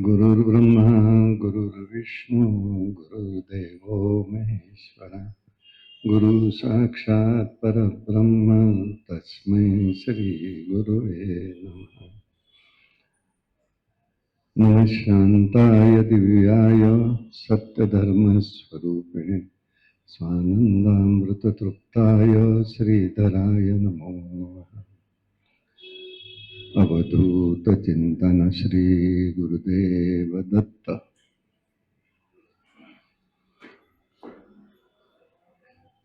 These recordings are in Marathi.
गुरुर्ब्रह्मा गुरुर्विष्णू गुरुर्देवो महेश्वर गुरु साक्षात् परब्रह्म तस्मै श्री गुरुवे नमः। नमः शान्ताय दिव्याय सत्यधर्मस्वरूपिणे स्वानन्दामृततृप्ताय श्रीधराय नमो नमः। अवधूत चिंतन श्री गुरुदेव दत्त।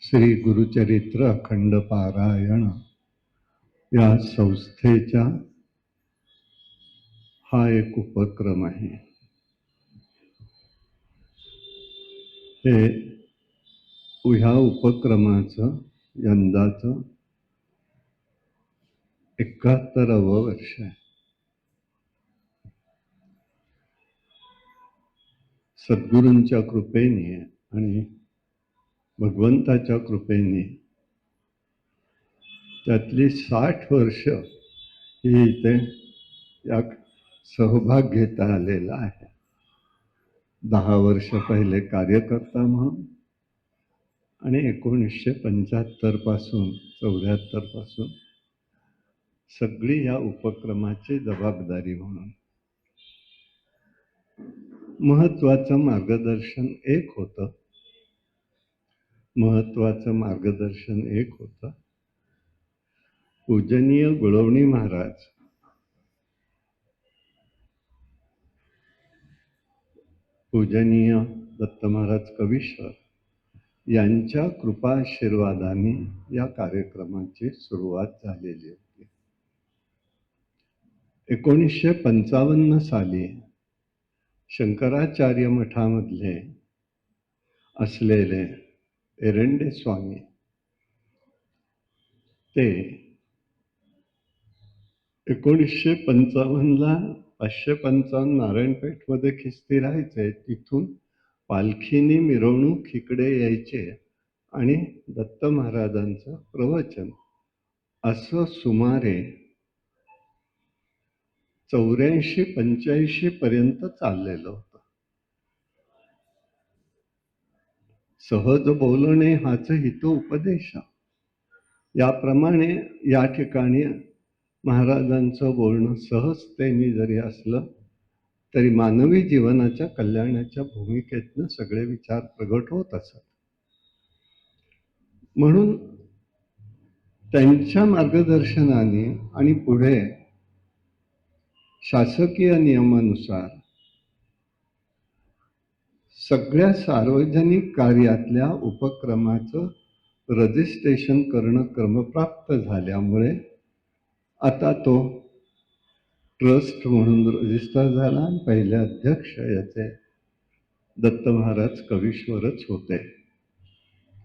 श्री गुरुचरित्र अखंड पारायण या संस्थेचा हा एक उपक्रम आहे। हे ह्या उपक्रमाचं यंदाचं 71वं वर्ष आहे। सद्गुरूंच्या कृपेने आणि भगवंताच्या कृपेने त्यातली 60 वर्ष ही इथे या सहभाग घेता आलेला आहे। 10 वर्ष पहिले कार्यकर्ता म्हणून आणि 1975 पासून 74 पासून सगळी या उपक्रमाची जबाबदारी म्हणून। महत्वाचं मार्गदर्शन एक होतं। पूजनीय गुळवणी महाराज पूजनीय दत्त महाराज कवीश्वर यांच्या कृपाशीर्वादाने या कार्यक्रमाची सुरुवात झालेली होती। 1955 साली शंकराचार्य मठामधले असलेले एरंडे स्वामी ते 1955ला 555 नारायणपेठमध्ये खिस्ती राहायचे। तिथून पालखीने मिरवणूक इकडे यायचे आणि दत्त महाराजांचं प्रवचन असं सुमारे 84-85 पर्यंत चाललेलं होतं। सहज बोलणे हाच हितोपदेश याप्रमाणे या ठिकाणी महाराजांचं बोलणं सहजतेने जरी असलं तरी मानवी जीवनाच्या कल्याणाच्या भूमिकेतनं सगळे विचार प्रगट होत असत। म्हणून त्यांच्या मार्गदर्शनाने आणि पुढे शासकीय नियमानुसार सगळ्या सार्वजनिक कार्यातल्या उपक्रमाचं रजिस्ट्रेशन करणं क्रमप्राप्त झाल्यामुळे आता तो ट्रस्ट म्हणून रजिस्टर झाला आणि पहिले अध्यक्ष याचे दत्त महाराज कवीश्वरच होते।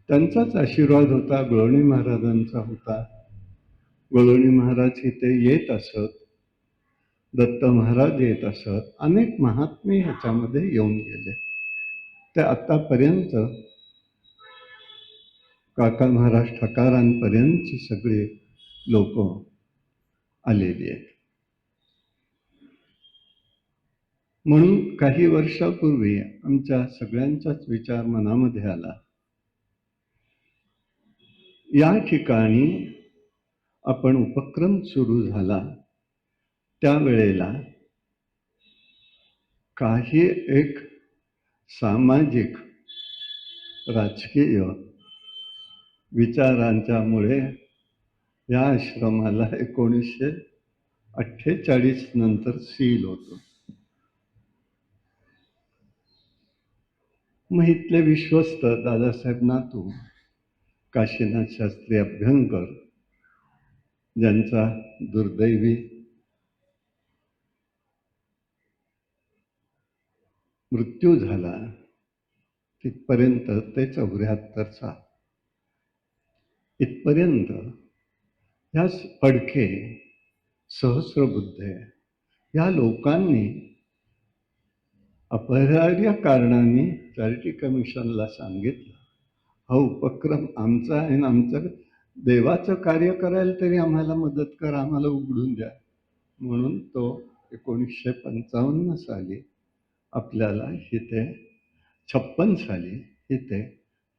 त्यांचाच आशीर्वाद होता, गुळवणी महाराजांचा होता। गुळवणी महाराज इथे येत असत, दत्त महाराज येत असत, अनेक महात्मे ह्याच्यामध्ये येऊन गेले। ते आतापर्यंत काका महाराज ठकारांपर्यंतची सगळी लोक आलेली आहेत। म्हणून काही वर्षापूर्वी आमच्या सगळ्यांचाच विचार मनामध्ये आला, या ठिकाणी आपण उपक्रम सुरू झाला त्यावेळेला काही एक सामाजिक राजकीय विचारांच्यामुळे या आश्रमाला 1948 नंतर सील होतो। मग इथले विश्वस्त दादासाहेब नातू, काशीनाथ शास्त्री अभ्यंकर ज्यांचा दुर्दैवी मृत्यू झाला, तिथपर्यंत ते 74 इथपर्यंत ह्या फडके सहस्रबुद्धे या लोकांनी अपरिहार्य कारणाने चॅरिटी कमिशनला सांगितलं, हा उपक्रम आमचा आहे, आमचं देवाचं कार्य करायला तरी आम्हाला मदत करा, आम्हाला उघडून द्या। म्हणून तो 1955 साली आपल्याला इथे 56 साली इथे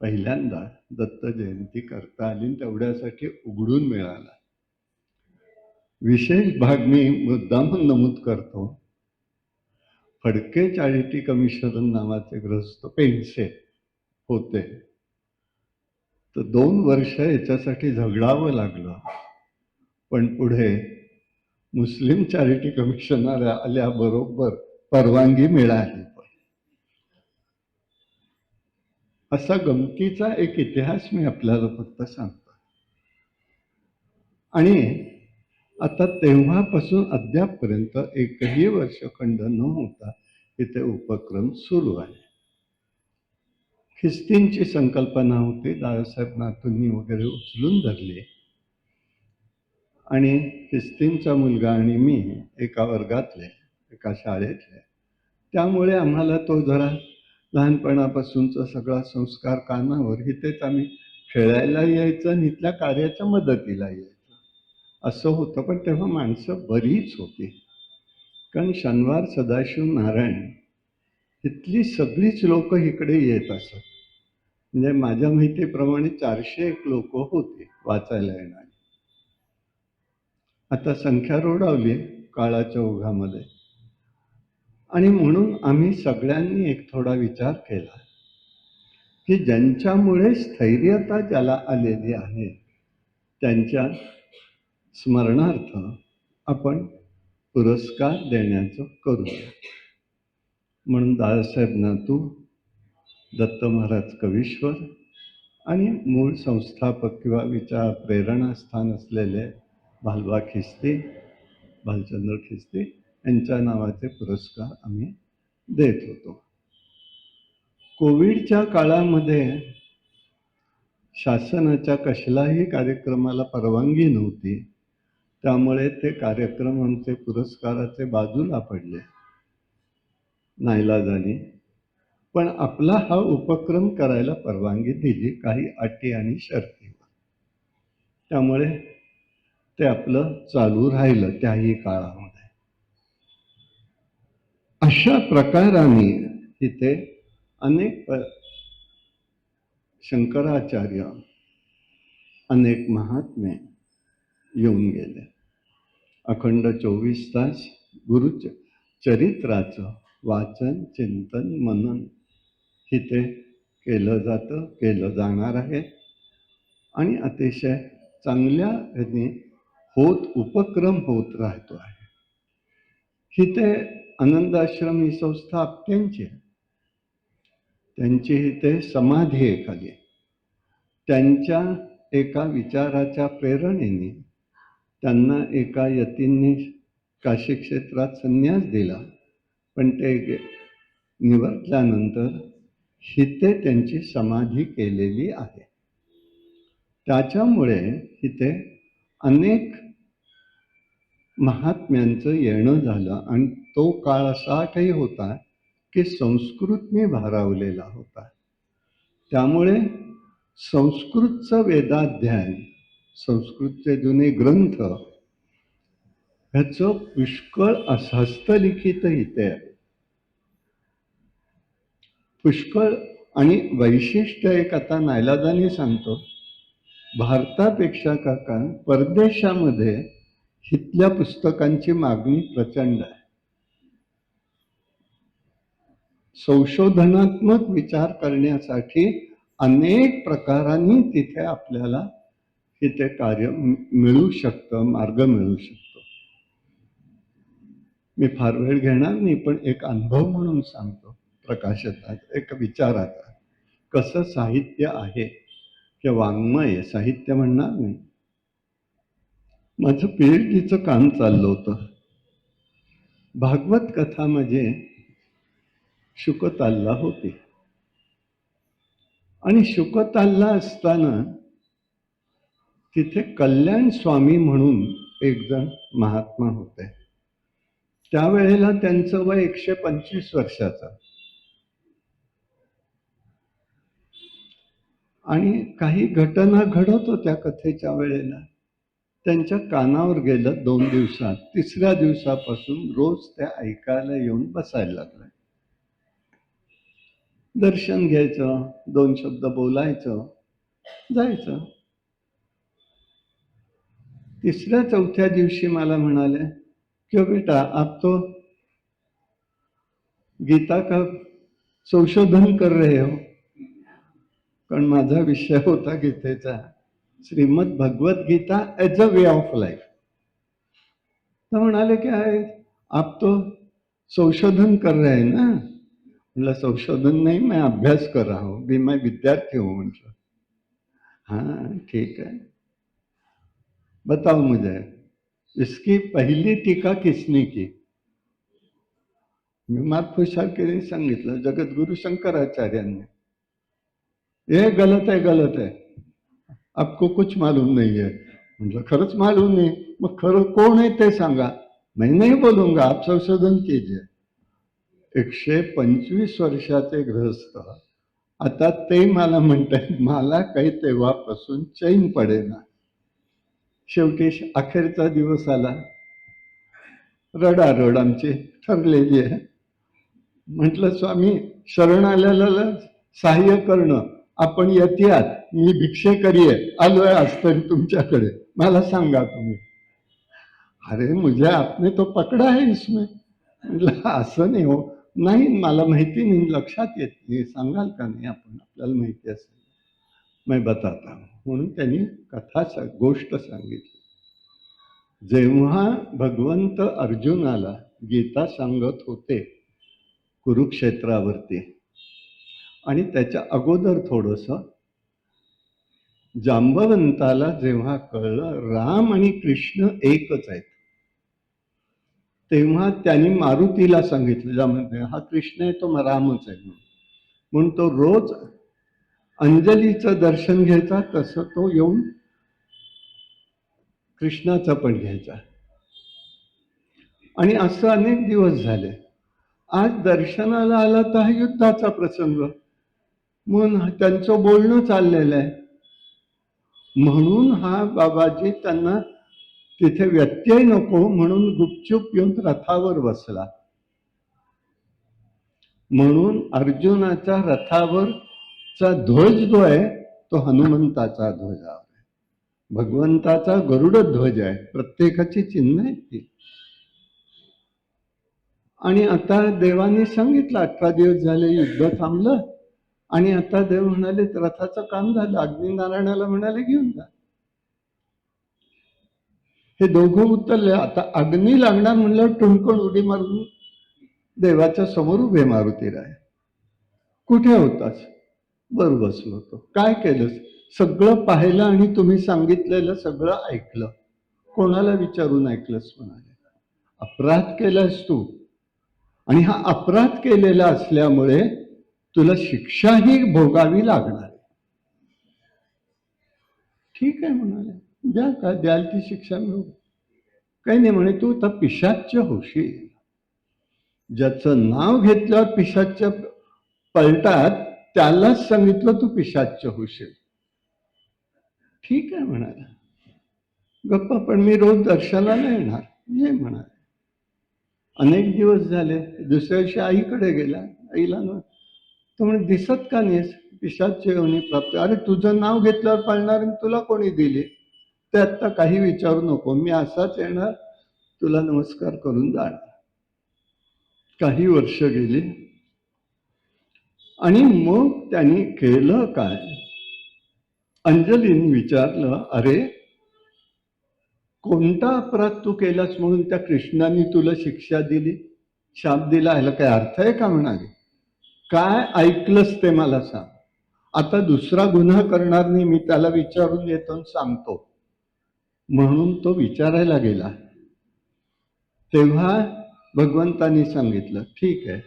पहिल्यांदा दत्त जयंती करता आली आणि तेवढ्यासाठी उघडून मिळाला. विशेष भाग मी मुद्दामून नमूद करतो, फडके चॅरिटी कमिशन नावाचे ग्रस्त पेंडसे होते, तर 2 वर्ष याच्यासाठी झगडावं लागलं. पण पुढे मुस्लिम चॅरिटी कमिशनर आल्याबरोबर परवानगी मिळाली. असा गमतीचा एक इतिहास मी आपल्याला फक्त सांगतो. आणि आता तेव्हापासून अद्यापपर्यंत एकही वर्षखंड न होता इथे उपक्रम सुरू आहे. ख्रिस्तींची संकल्पना होती, दादासाहेब नातूंनी वगैरे उचलून धरली आणि ख्रिस्तींचा मुलगा आणि मी एका वर्गातले, एका शाळेतले, त्यामुळे आम्हाला तो जरा लहानपणापासूनचा सगळा संस्कार कानावर, इथेच आम्ही खेळायला यायचं आणि इथल्या कार्याच्या मदतीला यायचं असं होतं. पण तेव्हा माणसं बरीच होती, कारण शनिवार सदाशिव नारायण इथली सगळीच लोक इकडे येत असत. म्हणजे माझ्या माहितीप्रमाणे 401 लोक होते वाचायला येणारी. आता संख्या रोडावली काळाच्या ओघामध्ये, आणि म्हणून आम्ही सगळ्यांनी एक थोडा विचार केला की ज्यांच्यामुळे स्थैर्यता ज्याला आलेली आहे त्यांच्या स्मरणार्थ आपण पुरस्कार देण्याचं करूया. म्हणून दादासाहेब नातू, दत्त महाराज कवीश्वर आणि मूळ संस्थापक किंवा विचार प्रेरणास्थान असलेले भालबा खिस्ती, भालचंद्र खिस्ती यांच्या नावाचे पुरस्कार आम्ही देत होतो. कोविडच्या काळामध्ये शासनाच्या कसल्याही कार्यक्रमाला परवानगी नव्हती, त्यामुळे ते कार्यक्रम आमचे पुरस्काराचे बाजूला पडले नाईलाजाने. पण आपला हा उपक्रम करायला परवानगी दिली काही अटी आणि शर्तीवर. त्यामुळे ते आपलं चालू राहिलं त्याही काळामध्ये. अशा प्रकाराने तिथे अनेक शंकराचार्य, अनेक महात्मे येऊन गेले. अखंड 24 तास गुरुचरित्राचं वाचन, चिंतन, मनन इथे केलं जातं, केलं जाणार आहे आणि अतिशय चांगल्या उपक्रम होत राहतो आहे. इथे आनंद आश्रम ही संस्था आपट्यांची आहे. त्यांची इथे समाधी आहे खाली. त्यांच्या एका विचाराच्या प्रेरणेने त्यांना एका यतींनी काशी क्षेत्रात संन्यास दिला, पण ते निवर्तल्यानंतर इथे त्यांची समाधी केलेली आहे. त्याच्यामुळे इथे अनेक महात्म्यांचं येणं झालं आणि तो काळ असा काही होता की संस्कृतने भारावलेला होता. त्यामुळे संस्कृतचं वेदाध्ययन, संस्कृतचे जुने ग्रंथ ह्याचं पुष्कळ हस्तलिखित इथे आहे. पुष्कळ आणि वैशिष्ट्य एक आता नाईलाजाने सांगतो, भारतापेक्षा काका परदेशामध्ये इथल्या पुस्तकांची मागणी प्रचंड आहे. संशोधनात्मक विचार करण्यासाठी अनेक प्रकारांनी तिथे आपल्याला तिथे कार्य मिळू शकतं, मार्ग मिळू शकतो. मी फार वेळ घेणार नाही, पण एक अनुभव म्हणून सांगतो प्रकाशता, एक विचाराचा. कसं साहित्य आहे किंवा वाङ्मय, साहित्य म्हणणार नाही. माझं PhDचं काम चाललं होतं. भागवत कथा म्हणजे शुकतालला होती आणि शुकतालला असताना तिथे कल्याण स्वामी म्हणून एक जण महात्मा होते. त्यावेळेला त्यांचं वय 125 वर्षाचं आणि काही घटना घडत होत्या कथेच्या वेळेला. त्यांच्या कानावर गेलं 2 दिवसात. 3ऱ्या दिवसापासून रोज त्या ऐकायला येऊन बसायला लागले. दर्शन घ्यायचं, 2 शब्द बोलायचं, जायचं. तिसऱ्या चौथ्या दिवशी मला म्हणाले, "क्यों बेटा आप तो गीता का संशोधन कर रहे हो." कारण माझा विषय होता गीतेचा, Shrimad Bhagavad Gita as a way of life. तर म्हणाले की आप तो संशोधन कर रहे हैं ना. म्हटलं संशोधन नहीं, मैं अभ्यास कर रहा हूँ, भी मैं विद्यार्थी हूँ म्हटलं. हाँ ठीक है, बताओ मुझे इसकी पहली टीका किसने की. मी मातपुरुषांनी सांगितलं, जगद्गुरु शंकराचार्यांनी. ये गलत है, आपको कुछ मालूम नहीं है. म्हटलं खरंच मालूम नाही. मग खरं कोण आहे ते सांगा. मैं नहीं बोलूंगा, आप संशोधन कीजिए. 125 वर्षाचे गृहस्थ आता ते मला म्हणतात, मला काही तेव्हापासून चैन पडेना. शेवटी अखेरचा दिवस आला, रडारड आमची ठरलेली आहे. म्हटलं स्वामी, शरण आलेल्याला सहाय्य करणं, आपण यतियात, मी भिक्षेकरी आहे, आलोय आज तरी तुमच्याकडे, मला सांगा तुम्ही. अरे मुझे आपने तो पकडा है इसमें. म्हटलं असं नाही हो. नाही, मला माहिती नाही, लक्षात येत नाही, सांगाल का नाही, आपण आपल्याला माहिती असेल. मैं बताता हूं. म्हणून त्यांनी कथा गोष्ट सांगितली. जेव्हा भगवंत अर्जुनाला गीता सांगत होते कुरुक्षेत्रावरती, आणि त्याच्या अगोदर थोडस जांबवंताला जेव्हा कळलं राम आणि कृष्ण एकच आहेत, तेव्हा त्यांनी मारुतीला सांगितलं, ज्यामध्ये हा कृष्ण आहे तो रामच आहे म्हणून तो रोज अंजलीचं दर्शन घ्यायचा, तसं तो येऊन कृष्णाचं पण घ्यायचा. आणि असं अनेक दिवस झाले. आज दर्शनाला आला तर हा युद्धाचा प्रसंग, म्हणून त्यांचं बोलणं चाललेलं आहे. म्हणून हा बाबाजी त्यांना तिथे व्यत्यय नको म्हणून गुपचूप येऊन रथावर बसला. म्हणून अर्जुनाच्या रथावरचा ध्वज जो आहे तो हनुमंताचा ध्वज आहे, भगवंताचा गरुड ध्वज आहे. प्रत्येकाची चिन्ह आहेत ती. आणि आता देवाने सांगितलं 18 दिवस झाले युद्ध थांबलं, आणि आता देव म्हणाले रथाचं काम झालं. अग्निनारायणाला म्हणाले घेऊन जा. हे दोघं उतरले. आता अग्नी लागणार म्हणलं टुणकण उडी मारून देवाच्या समोर उभे मारुतीराय. कुठे होतास? वर बसलो होतो. काय केलंस? सगळं पाहिलं आणि तुम्ही सांगितलेलं सगळं ऐकलं. कोणाला विचारून ऐकलंस म्हणाले. अपराध केलास तू, आणि हा अपराध केलेला असल्यामुळे तुला शिक्षाही भोगावी लागणार. ठीक आहे म्हणाले, द्या, का द्याल ती शिक्षा मिळू. काही नाही म्हणे, तू तर पिशाच्य होशील. ज्याचं नाव घेतल्यावर पिशाच्य पलटात त्यालाच सांगितलं तू पिशाच्य होशील. ठीक आहे म्हणाला, गप्पा, पण मी रोज दर्शनाला येणार. ये म्हणाले. अनेक दिवस झाले. दुसऱ्या दिवशी आईकडे गेला. आईला ना तो म्हणे, दिसत का नाहीस? पिशाच्य योनी प्राप्त. अरे तुझं नाव घेतल्यावर पाळणार, तुला कोणी दिली? ते आत्ता काही विचारू नको, मी असाच येणार, तुला नमस्कार करून जाणार. काही वर्ष गेली, आणि मग त्यांनी केलं काय, अंजलीने विचारलं, अरे कोणता अपराध तू केलास म्हणून त्या कृष्णाने तुला शिक्षा दिली, शाप दिला? ह्याला काय अर्थ आहे का म्हणाले. काय ऐकलंस ते मला सांग. आता दुसरा गुन्हा करणार नाही, मी त्याला विचारून येतो सांगतो. म्हणून तो विचारायला गेला. तेव्हा भगवंतानी सांगितलं, ठीक आहे,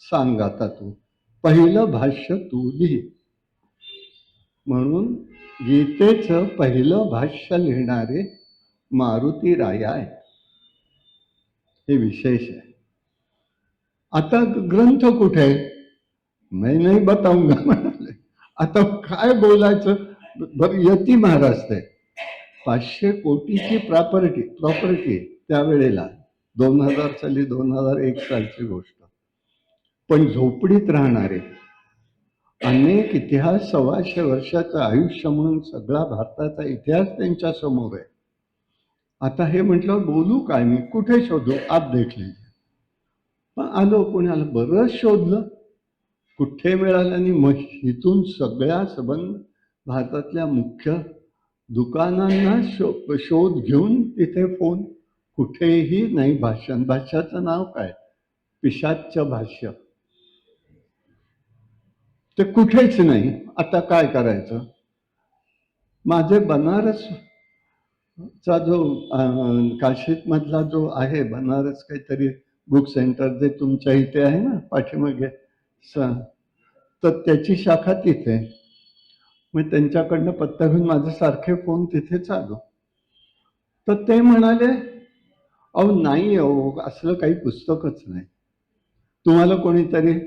सांग आता तू, पहिलं भाष्य तू लिही. म्हणून गीतेचं पहिलं भाष्य लिहिणारे मारुती राय आहे. हे विशेष आहे. आता ग्रंथ कुठे आहे? मैं नहीं बताऊंगा म्हणाले. आता काय बोलायचं. बरं, यती महाराज ते 500 कोटीची प्रॉपर्टी त्यावेळेला 2000 साली, 2001 सालची गोष्ट. पण झोपडीत राहणारे अनेक इतिहास, 125 वर्षाचं आयुष्य म्हणून सगळा भारताचा इतिहास त्यांच्या समोर आहे. आता हे म्हटलं बोलू काय, मी कुठे शोधू, आप देख लीजिए. मग आलो पुण्याला, बरंच शोधलं, कुठे मिळालं नाही. मग इथून सगळ्या संबंध भारतातल्या मुख्य दुकानांना शोध घेऊन तिथे फोन, कुठेही नाही भाषण. भाष्याचं नाव काय, पिशाच्च भाष्य, ते कुठेच नाही. आता काय करायचं. माझे बनारस चा जो काशीत मधला जो आहे बनारस काहीतरी बुक सेंटर, जे तुमच्या इथे आहे ना पाठीमागे, तर त्याची शाखा तिथे. मग त्यांच्याकडनं पत्ता घेऊन माझे सारखे फोन तिथे चालू. तर ते म्हणाले, अहो नाही, अहो असलं काही पुस्तकच नाही, तुम्हाला कोणीतरी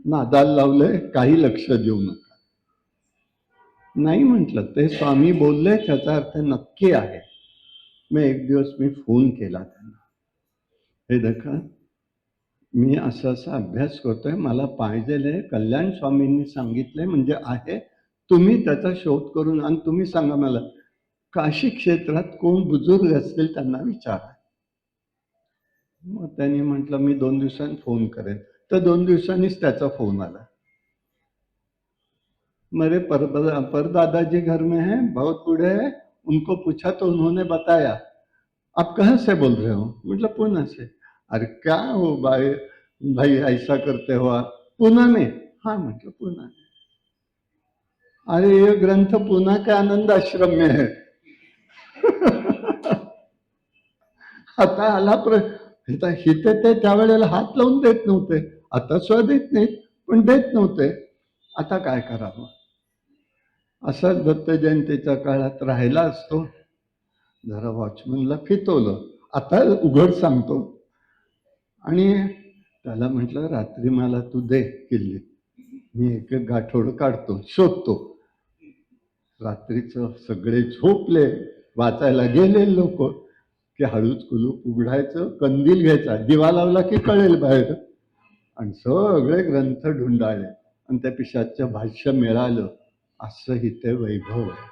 नादाला लावलंय, काही लक्ष देऊ नका. नाही म्हटलं, ते स्वामी बोलले त्याचा अर्थ नक्की आहे. मग एक दिवस मी फोन केला त्यांना, हे देखा मी असा असा अभ्यास करतोय, मला पाहिजे, कल्याण स्वामींनी सांगितलंय म्हणजे आहे, तुम्ही त्याचा शोध करून आणि तुम्ही सांगा मला, काशी क्षेत्रात कोण बुजुर्ग असतील त्यांना विचारा. मग त्यांनी म्हटलं मी 2 दिवसांनी फोन करेन. तर 2 दिवसांनीच त्याचा फोन आला. मेरे पर दादाजी घर में है, बहुत बूढ़े हैं, उनको पूछा तो उन्होंने बताया. आप कहाँ से बोल रहे हो? मतलब पुणे से. अरे क्या हो भाई, भाई ऐसा करते हो आप, पुणे में? हाँ म्हटलं पुणे. अरे ये ग्रंथ पुणे के आनंद आश्रम में है. आता आला हिथे ते त्यावेळेला हात लावून देत नव्हते, आता सुद्धा देत नाहीत, पण देत नव्हते. आता काय करावं. असाच दत्त जयंतीच्या काळात राहिला असतो, जरा वॉचमनला फितवलं, आता उघड सांगतो. आणि त्याला म्हटलं रात्री मला तू दे किल्ली, मी एक एक गाठोड काढतो, शोधतो. रात्रीचं सगळे झोपले, वाचायला गेले लोक, की हळूच कुलूप उघडायचं, कंदील घ्यायचा, दिवा लावला की कळेल बाहेर, आणि सगळे ग्रंथ ढुंडाळले आणि त्या पिशाचं भाष्य मिळालं. असं इथे वैभव आहे.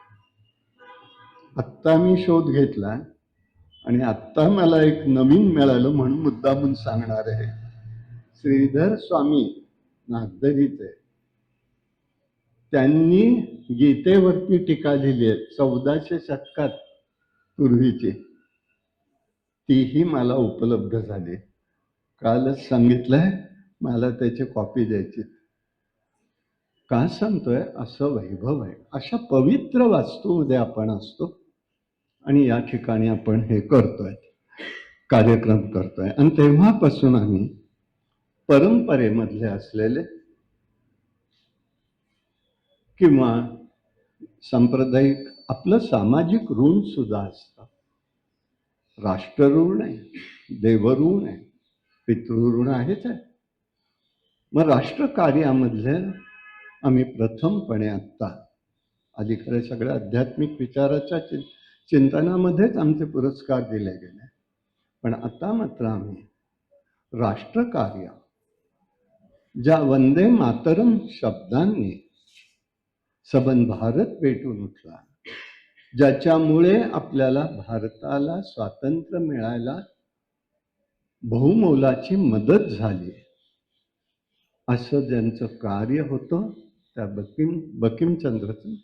आत्ता मी शोध घेतला आणि आत्ता मला एक नवीन मिळालं म्हणून मुद्दामून सांगणार आहे. श्रीधर स्वामी नागदरीचे, त्यांनी गीतेवरती टीका लिहिली आहे 1400 शतकात पूर्वीची, तीही मला उपलब्ध झाली. कालच सांगितलंय मला त्याची कॉपी द्यायची. का सांगतोय, असं वैभव आहे. अशा पवित्र वास्तूमध्ये आपण असतो आणि या ठिकाणी आपण हे करतोय, कार्यक्रम करतोय. आणि तेव्हापासून आम्ही परंपरेमधले असलेले किंवा सांप्रदायिक आपलं सामाजिक ऋण सुद्धा असतं. राष्ट्रऋण आहे, देवऋण आहे, पितृऋण आहेच आहे. मग राष्ट्रकार्यामधले आम्ही प्रथमपणे आत्ता अलीकडे सगळ्या आध्यात्मिक विचाराच्या चिंतनामध्येच आमचे पुरस्कार दिले गेले, पण आता मात्र आम्ही राष्ट्रकार्य, ज्या वंदे मातरम शब्दांनी सबंध भारत पेटून उठला, ज्याच्यामुळे आपल्याला भारताला स्वातंत्र्य मिळायला बहुमोलाची मदत झाली, असं ज्यांचं कार्य होतं, त्या बंकिमचंद्रचं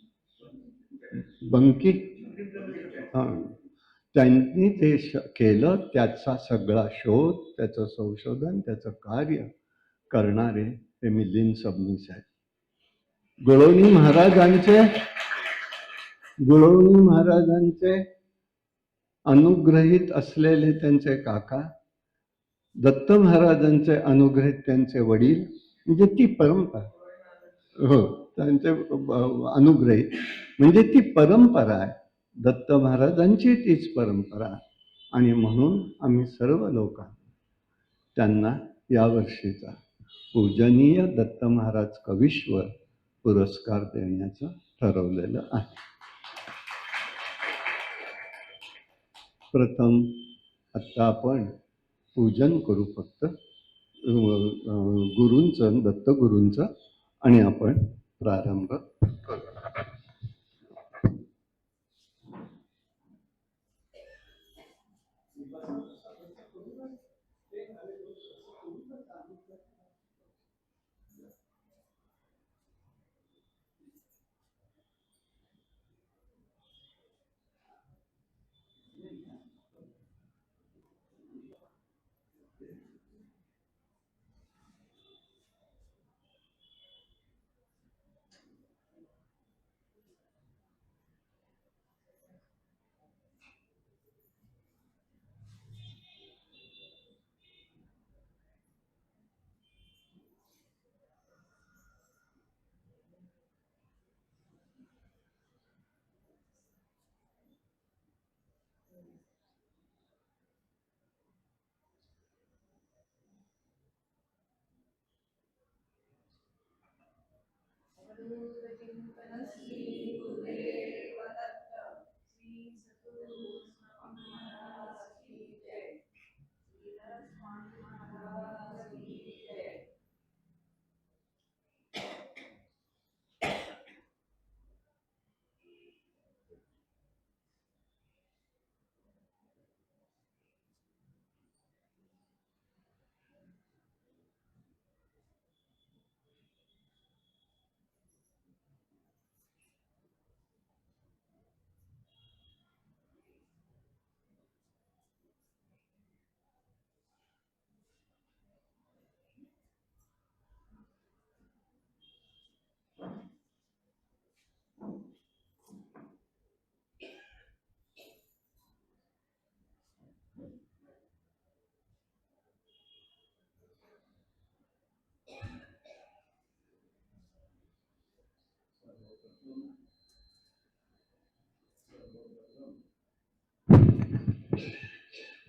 त्यांनी ते केलं. त्याचा सगळा शोध, त्याचं संशोधन, त्याचं कार्य करणारे हे मिलिंद सबनीस आहेत. गुळवणी महाराजांचे अनुग्रहित असलेले त्यांचे काका, दत्त महाराजांचे अनुग्रहित त्यांचे वडील, म्हणजे ती परंपरा, हो त्यांचे अनुग्रहित म्हणजे ती परंपरा आहे. दत्त महाराजांची तीच परंपरा. आणि म्हणून आम्ही सर्व लोक त्यांना यावर्षीचा पूजनीय दत्त महाराज कवीश्वर पुरस्कार देण्याचं ठरवलेलं आहे. प्रथम आत्ता आपण पूजन करू फक्त गुरूंचं, दत्तगुरूंचं, आणि आपण प्रारंभ करू.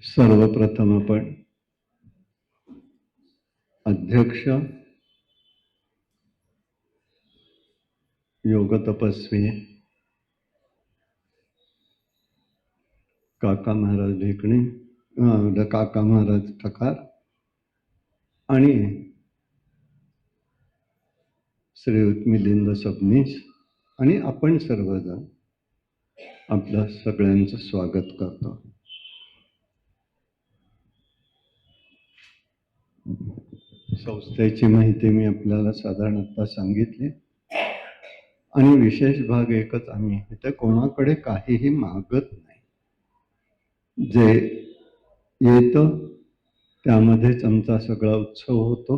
सर्वप्रथम आपण अध्यक्ष योग तपस्वी काका महाराज ढेकणे, काका महाराज ठकार आणि श्रीयुत मिलिंद सबनीस आणि आपण सर्वजण आपलं सगळ्यांचं स्वागत करतो. संस्थेची माहिती मी आपल्याला साधारण आता सांगितली आणि विशेष भाग एकच, आम्ही इथे कोणाकडे काहीही मागत नाही. जे येतं त्यामध्येच आमचा सगळा उत्सव होतो.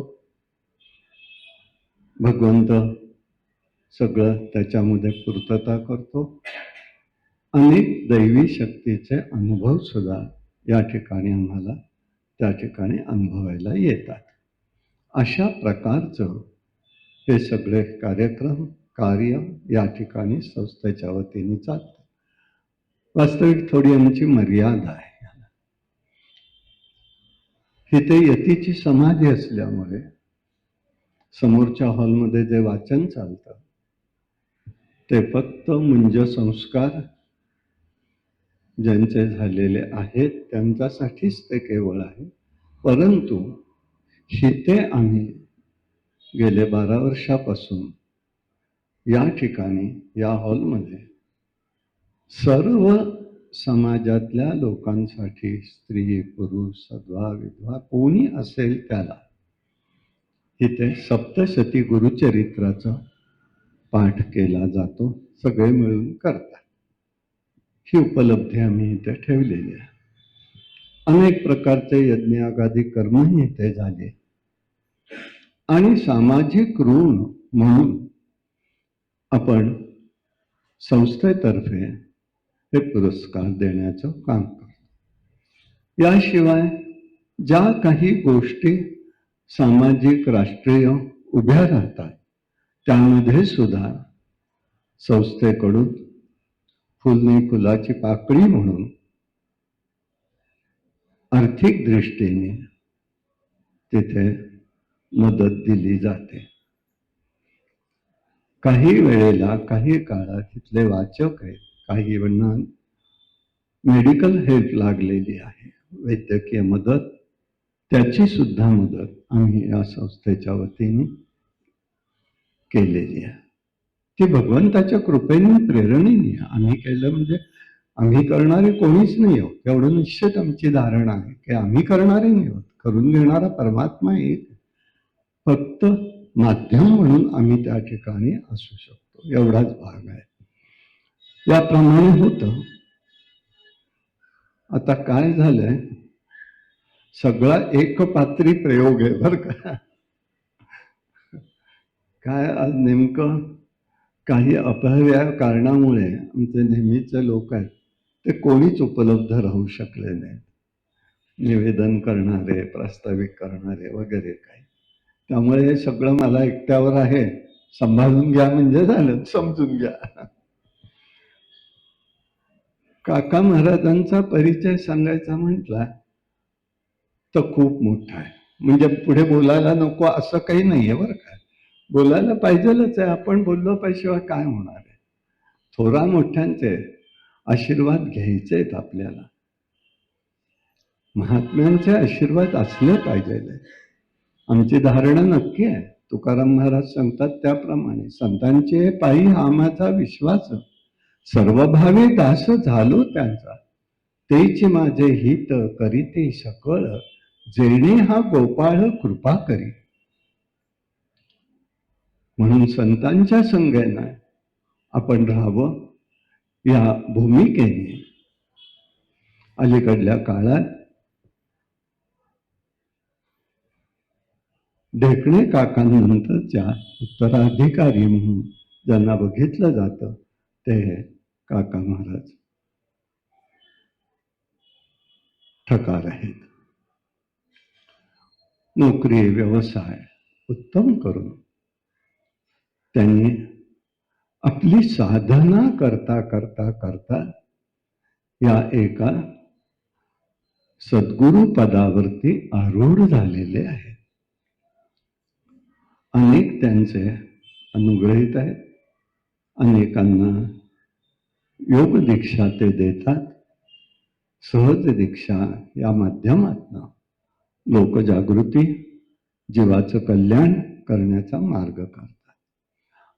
भगवंत सगळं त्याच्यामध्ये पूर्तता करतो आणि दैवी शक्तीचे अनुभव सुद्धा या ठिकाणी आम्हाला त्या ठिकाणी अनुभवायला येतात. अशा प्रकारचं हे सगळे कार्यक्रम कार्य या ठिकाणी संस्थेच्या वतीने चालतात. वास्तविक थोडी आमची मर्यादा आहे. इथे यतीची समाधी असल्यामुळे समोरच्या हॉलमध्ये जे वाचन चालतं ते फक्त मुंज संस्कार ज्यांचे झालेले आहेत त्यांच्यासाठीच ते केवळ आहे. परंतु इथे आम्ही गेले 12 वर्षापासून या ठिकाणी या हॉलमध्ये सर्व समाजातल्या लोकांसाठी, स्त्री पुरुष सद्वा विधवा कोणी असेल त्याला इथे सप्तशती गुरुचरित्राचा पाठ केला जातो. सगळे मिळून करतात. ही उपलब्धी आम्ही इथे ठेवलेली आहे. अनेक प्रकारचे यज्ञागादी कर्मही इथे झाले आणि सामाजिक ऋण म्हणून आपण संस्थेतर्फे हे पुरस्कार देण्याचं काम करतो. याशिवाय ज्या काही गोष्टी सामाजिक राष्ट्रीय उभ्या राहतात त्यामध्ये सुद्धा संस्थेकडून फुलनी फुलाची पाकळी म्हणून आर्थिक दृष्टीने तिथे मदत दिली जाते. काही वेळेला काही काळात तिथले वाचक आहेत, काही वेळा मेडिकल हेल्प लागलेली आहे, वैद्यकीय मदत, त्याची सुद्धा मदत आम्ही या संस्थेच्या वतीने केलेली आहे. ती भगवंताच्या कृपेने प्रेरणेने आम्ही केलं. म्हणजे आम्ही करणारे कोणीच नाही आहोत एवढं निश्चित आमची धारणा आहे की आम्ही करणारे नाही आहोत. करून देणारा परमात्मा एक, फक्त माध्यम म्हणून आम्ही त्या ठिकाणी असू शकतो, एवढाच भाग आहे. याप्रमाणे होतं. आता काय झालंय, सगळा एकपात्री प्रयोग आहे बर का. काय आज नेमकं काही अपरिहार्य कारणामुळे आमचे नेहमीचे लोक आहेत ते कोणीच उपलब्ध राहू शकले नाहीत, निवेदन करणारे, प्रास्ताविक करणारे वगैरे काही. त्यामुळे हे सगळं मला एकट्यावर आहे. सांभाळून घ्या म्हणजे झालं, समजून घ्या. काका महाराजांचा परिचय सांगायचा म्हटला तर खूप मोठा आहे. म्हणजे पुढे बोलायला नको असं काही नाहीये बरं का, बोलायला पाहिजेलच आहे. आपण बोललो पाहिजे काय होणार आहे. थोरा मोठ्यांचे आशीर्वाद घ्यायचे आहेत आपल्याला, महात्म्यांचे आशीर्वाद असले पाहिजे. आमची धारणा नक्की आहे, तुकाराम महाराज सांगतात त्याप्रमाणे, संतांचे पायी हा माझा विश्वास, सर्वभावे दास झालो त्यांचा, तेच माझे हित करीते सकळ, जेणे हा गोपाळ कृपा करी. म्हणून संतांच्या संगेनं आपण राहावं या भूमिकेने अलीकडल्या काळात ढेकणे काकांनंतरच्या उत्तराधिकारी म्हणून ज्यांना बघितलं जातं ते काका महाराज ठकार आहेत. नोकरी व्यवसाय उत्तम करून त्यांनी आपली साधना करता करता करता या एका सद्गुरु पदावरती आरूढ झालेले आहेत. अनेक त्यांचे अनुग्रहित आहेत, अनेकांना योग दीक्षा ते देतात. सहज दीक्षा या माध्यमातून लोकजागृती, जीवाचं कल्याण करण्याचा मार्ग काढतात.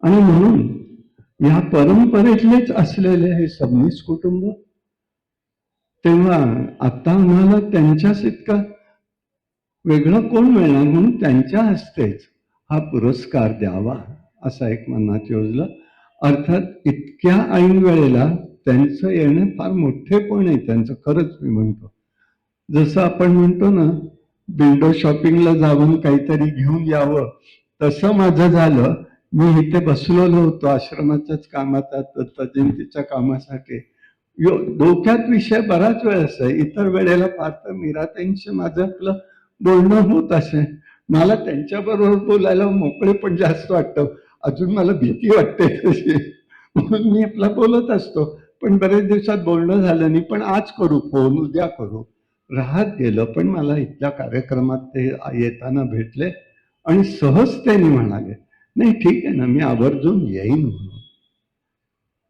आणि म्हणून या परंपरेतलेच असलेले हे सबनीस कुटुंब, तेव्हा आता आम्हाला त्यांच्याच इतका वेगळं कोण मिळणार, म्हणून त्यांच्या हस्तेच हा पुरस्कार द्यावा असा एक मनात योजलं. अर्थात इतक्या ऐन वेळेला त्यांचं येणं फार मोठेपण आहे त्यांचं, खरंच मी म्हणतो. जसं आपण म्हणतो ना विंडो शॉपिंगला जाऊन काहीतरी घेऊन यावं, तसं माझं झालं. मी इथे बसलेलो होतो आश्रमाच्याच कामात, दत्त जयंतीच्या कामासाठी. डोक्यात विषय बराच वेळ असे, इतर वेळेला फार तर मीराताईंशी माझं आपलं बोलणं होत असे. मला त्यांच्याबरोबर बोलायला मोकळे पण जास्त वाटतं, अजून मला भीती वाटते तशी, म्हणून मी आपला बोलत असतो. पण बरेच दिवसात बोलणं झालं नाही. पण आज करू फोन, उद्या करू, राहत गेलं. पण मला इथल्या कार्यक्रमात ते येताना भेटले आणि सहज त्यांनी म्हणाले नाही ठीक आहे ना, मी आवर्जून येईन म्हणून.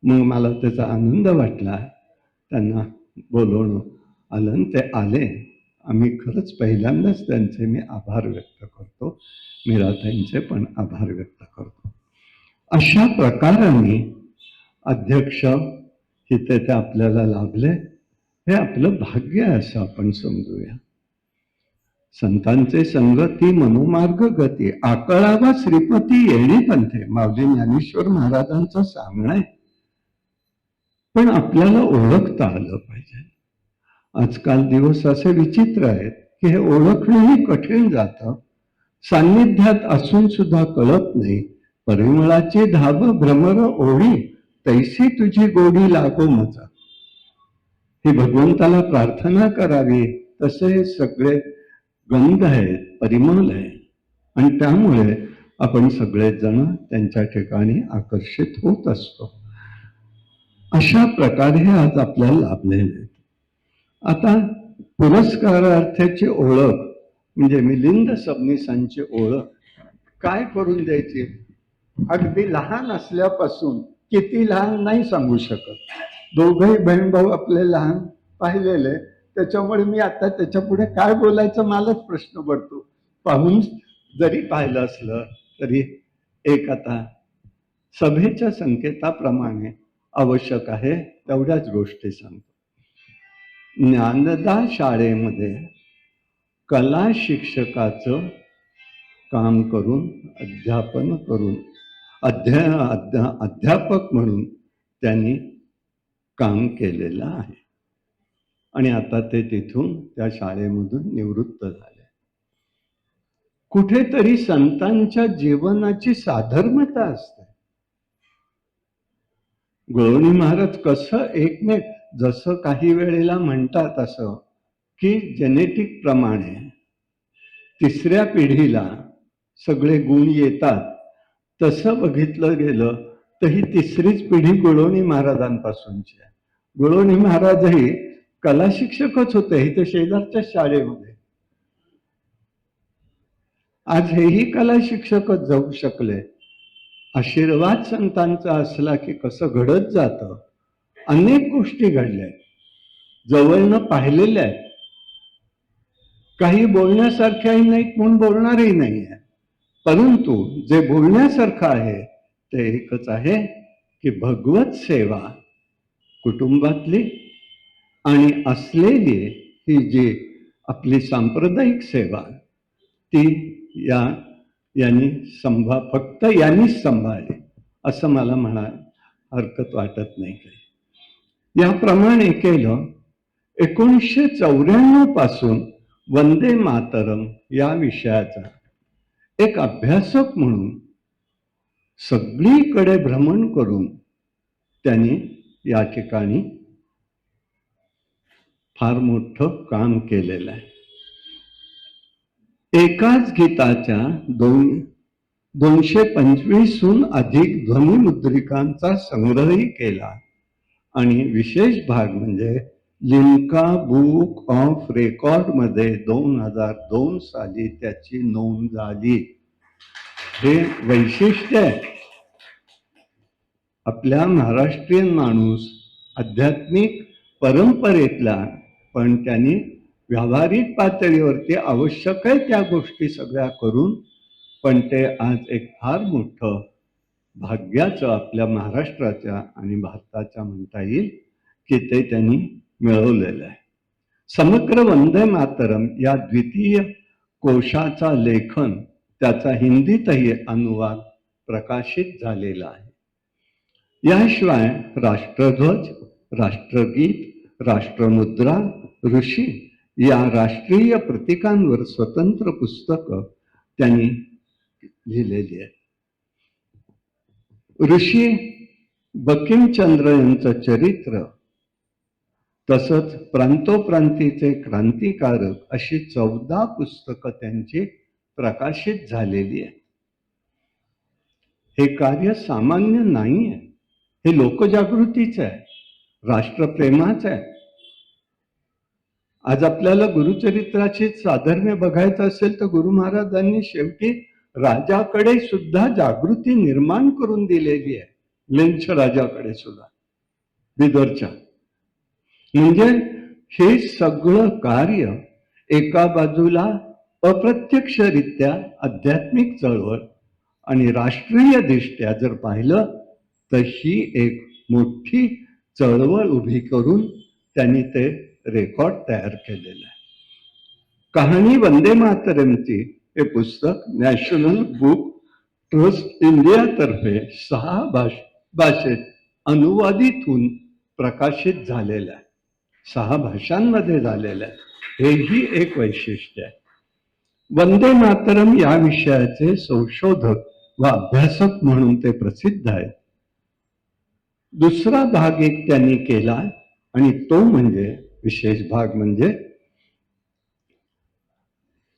मग मला त्याचा आनंद वाटला, त्यांना बोलवणं आलं, ते आले. आम्ही खरंच पहिल्यांदाच त्यांचे मी आभार व्यक्त करतो, मीराताईंचे पण आभार व्यक्त करतो. अशा प्रकाराने अध्यक्ष इथे ते आपल्याला लाभले, हे आपलं भाग्य आहे असं आपण समजूया. संतांचे संगती मनोमार्ग गती, आकळावा श्रीपती येणे पंथे, माऊली ज्ञानेश्वर महाराजांचं सांगणं आहे. पण आपल्याला ओळखता आलं पाहिजे. आजकाल दिवस असे विचित्र आहेत की हे ओळखणंही कठीण जातं. सान्निध्यात असून सुद्धा कळत नाही. परिमळाची धाब भ्रमर ओढी, तैसी तुझी गोडी लागो मजा. ही भगवंताला प्रार्थना करावी, तसे सगळे गंध आहेत, परिमल आहे, आणि त्यामुळे आपण सगळेच जण त्यांच्या ठिकाणी आकर्षित होत असतो. अशा प्रकारे आज आपल्याला लाभलेले. आता पुरस्कारार्थाची ओळख म्हणजे मिलिंद सबनीसांची ओळख काय करून द्यायची. अगदी लहान असल्यापासून, किती लहान नाही सांगू शकत, दोघंही बहीण भाऊ आपले लहान पाहिलेले, त्याच्यामुळे मी आता त्याच्या पुढे काय बोलायचं मलाच प्रश्न पडतो. पाहून जरी पाहिलं असलं तरी एक आता सभेच्या संकेताप्रमाणे आवश्यक आहे तेवढ्याच गोष्टी सांगतो. ज्ञानदा शाळेमध्ये कला शिक्षकाचं काम करून, अध्यापन करून, अध्यापक म्हणून त्यांनी काम केलेलं आहे आणि आता ते तिथून त्या शाळेमधून निवृत्त झाले. कुठेतरी संतांच्या जीवनाची साधर्मता असते. गोळवणी महाराज कसं एकमेक, जसं काही वेळेला म्हणतात असं की जेनेटिक प्रमाणे तिसऱ्या पिढीला सगळे गुण येतात, तसं बघितलं गेलं तर ही तिसरीच पिढी गोळवणी महाराजांपासूनची आहे. गोळवणी महाराजही कला शिक्षकच होते इथे शेजारच्या शाळेमध्ये. आज हेही कला शिक्षकच जाऊ शकले. आशीर्वाद संतांचा असला की कसं घडत जातं. अनेक गोष्टी घडल्या, जवळनं पाहिलेल्या आहेत. काही बोलण्यासारख्याही नाहीत म्हणून बोलणारही नाही आहे, परंतु जे बोलण्यासारखं आहे ते एकच आहे की भगवत सेवा कुटुंबातली आणि असलेली ही जी आपली सांप्रदायिक सेवा ती यांनी फक्त यांनीच संभाळली असं मला हरकत वाटत नाही. याप्रमाणे केलं. 1994 पासून वंदे मातरम या विषयाचा एक अभ्यासक म्हणून सगळीकडे भ्रमण करून त्यांनी या ठिकाणी फार मोठं काम केलेलं आहे. एकाच गीताच्या 225हून अधिक ध्वनिमुद्रिकांचा संग्रहही केला आणि विशेष भाग म्हणजे लिम्का बुक ऑफ रेकॉर्ड मध्ये 2002 साली त्याची नोंद झाली. हे वैशिष्ट्य आहे. आपल्या महाराष्ट्रीयन माणूस आध्यात्मिक परंपरेतला, पण त्यांनी व्यावहारिक पातळीवरती आवश्यक आहे त्या गोष्टी सगळ्या करून, पण ते आज एक फार मोठं भाग्याचं आपल्या महाराष्ट्राच्या आणि भारताच्या म्हणता येईल की ते त्यांनी मिळवलेलं आहे. समग्र वंदे मातरम या द्वितीय कोशाचा लेखन, त्याचा हिंदीतही अनुवाद प्रकाशित झालेला आहे. याशिवाय राष्ट्रध्वज, राष्ट्रगीत, राष्ट्रमुद्रा, ऋषी या राष्ट्रीय प्रतीकांवर स्वतंत्र पुस्तकं त्यांनी लिहिलेली आहेत. ऋषी बंकिमचंद्र यांचं चरित्र, तसंच प्रांतोप्रांतीचे क्रांतिकारक अशी 14 पुस्तकं त्यांची प्रकाशित झालेली आहेत. हे कार्य सामान्य नाही आहे. हे लोकजागृतीचं आहे, राष्ट्रप्रेमाचं आहे. आज आपल्याला गुरुचरित्राची साधर्म्य बघायचं असेल तर गुरु महाराजांनी शेवटी राजाकडे सुद्धा जागृती निर्माण करून दिलेली आहे. लेंच राजाकडे सुद्धा, बिदरच्या. म्हणजे हे सगळं कार्य एका बाजूला अप्रत्यक्षरित्या आध्यात्मिक चळवळ आणि राष्ट्रीय दृष्ट्या जर पाहिलं तर ही एक मोठी चळवळ उभी करून त्यांनी ते रेकॉर्ड तयार केलेलं आहे. कहाणी वंदे मातरमची हे पुस्तक नॅशनल बुक ट्रस्ट इंडिया तर्फे 6 भाषेत अनुवादित होऊन प्रकाशित झालेलं आहे. 6 भाषांमध्ये झालेलं आहे. हेही एक वैशिष्ट्य आहे. वंदे मातरम या विषयाचे संशोधक व अभ्यासक म्हणून ते प्रसिद्ध आहेत. दुसरा भाग एक त्यांनी केला आणि तो म्हणजे विशेष भाग म्हणजे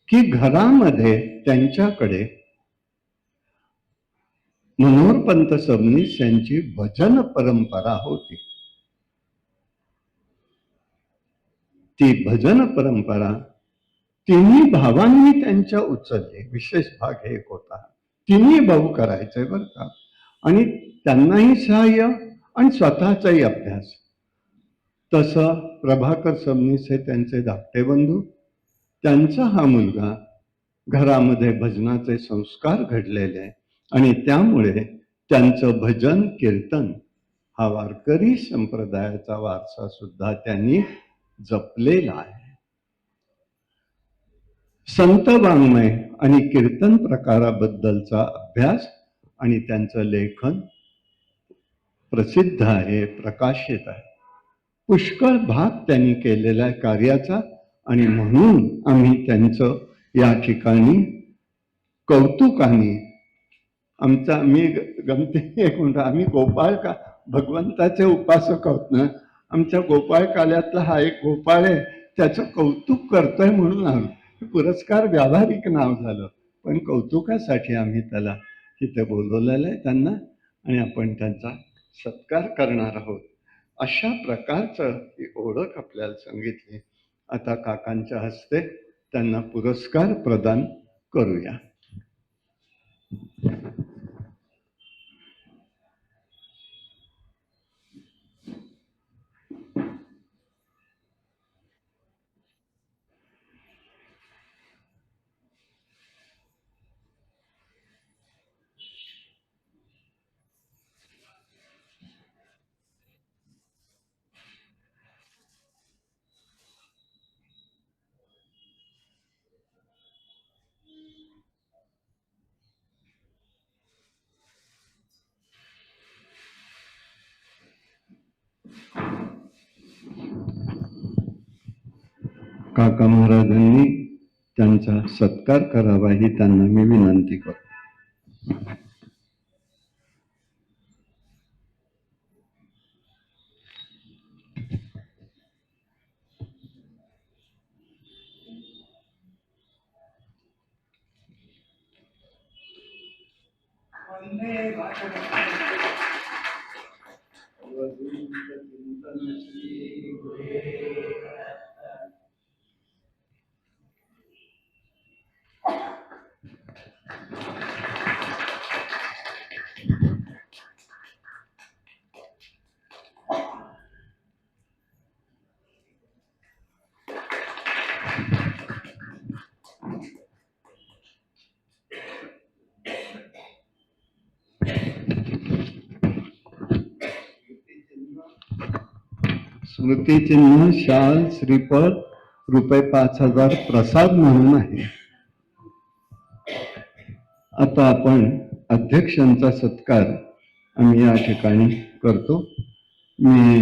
की घरामध्ये त्यांच्याकडे मनोहरपंत सबनीस यांची भजन परंपरा होती. ती भजन परंपरा तिन्ही भावांनी त्यांच्या उचलली. विशेष भाग हे एक होता. तिन्ही भाऊ करायचे बरं का, आणि त्यांनाही सहाय्य आणि स्वतःचाही अभ्यास. तसं प्रभाकर सबनीस हे त्यांचे धाकटे बंधू, त्यांचा हा मुलगा, घरामध्ये भजनाचे संस्कार घडलेले आणि त्यामुळे त्यांचं भजन कीर्तन हा वारकरी संप्रदायाचा वारसा सुद्धा त्यांनी जपलेला आहे. संत वाङ्मय आणि कीर्तन प्रकाराबद्दलचा अभ्यास आणि त्यांचं लेखन प्रसिद्ध आहे, प्रकाशित आहे. पुष्कळ भाग त्यांनी केलेल्या कार्याचा आणि म्हणून आम्ही त्यांचं या ठिकाणी कौतुकाने मी गमती एक म्हणतो, आम्ही गोपाळ का भगवंताचे उपासक आहोत ना, आमच्या गोपाळ काल्यातला हा एक गोपाळ आहे, त्याचं कौतुक करतोय म्हणून आम्ही पुरस्कार व्यावहारिक नाव झालं, पण कौतुकासाठी आम्ही त्याला इथे बोलवलेलं आहे त्यांना, आणि आपण त्यांचा सत्कार करणार आहोत. अशा प्रकारचं ही ओळख आपल्याला सांगितली. आता काकांच्या हस्ते त्यांना पुरस्कार प्रदान करूया. काका महाराजांनी त्यांचा सत्कार करावा ही त्यांना मी विनंती करतो. स्मृतिचिन्ह, शाल, श्रीफळ रुपये 5,000 प्रसाद म्हणून आहे. आता आपण अध्यक्षांचा सत्कार आम्ही या ठिकाणी करतो. मी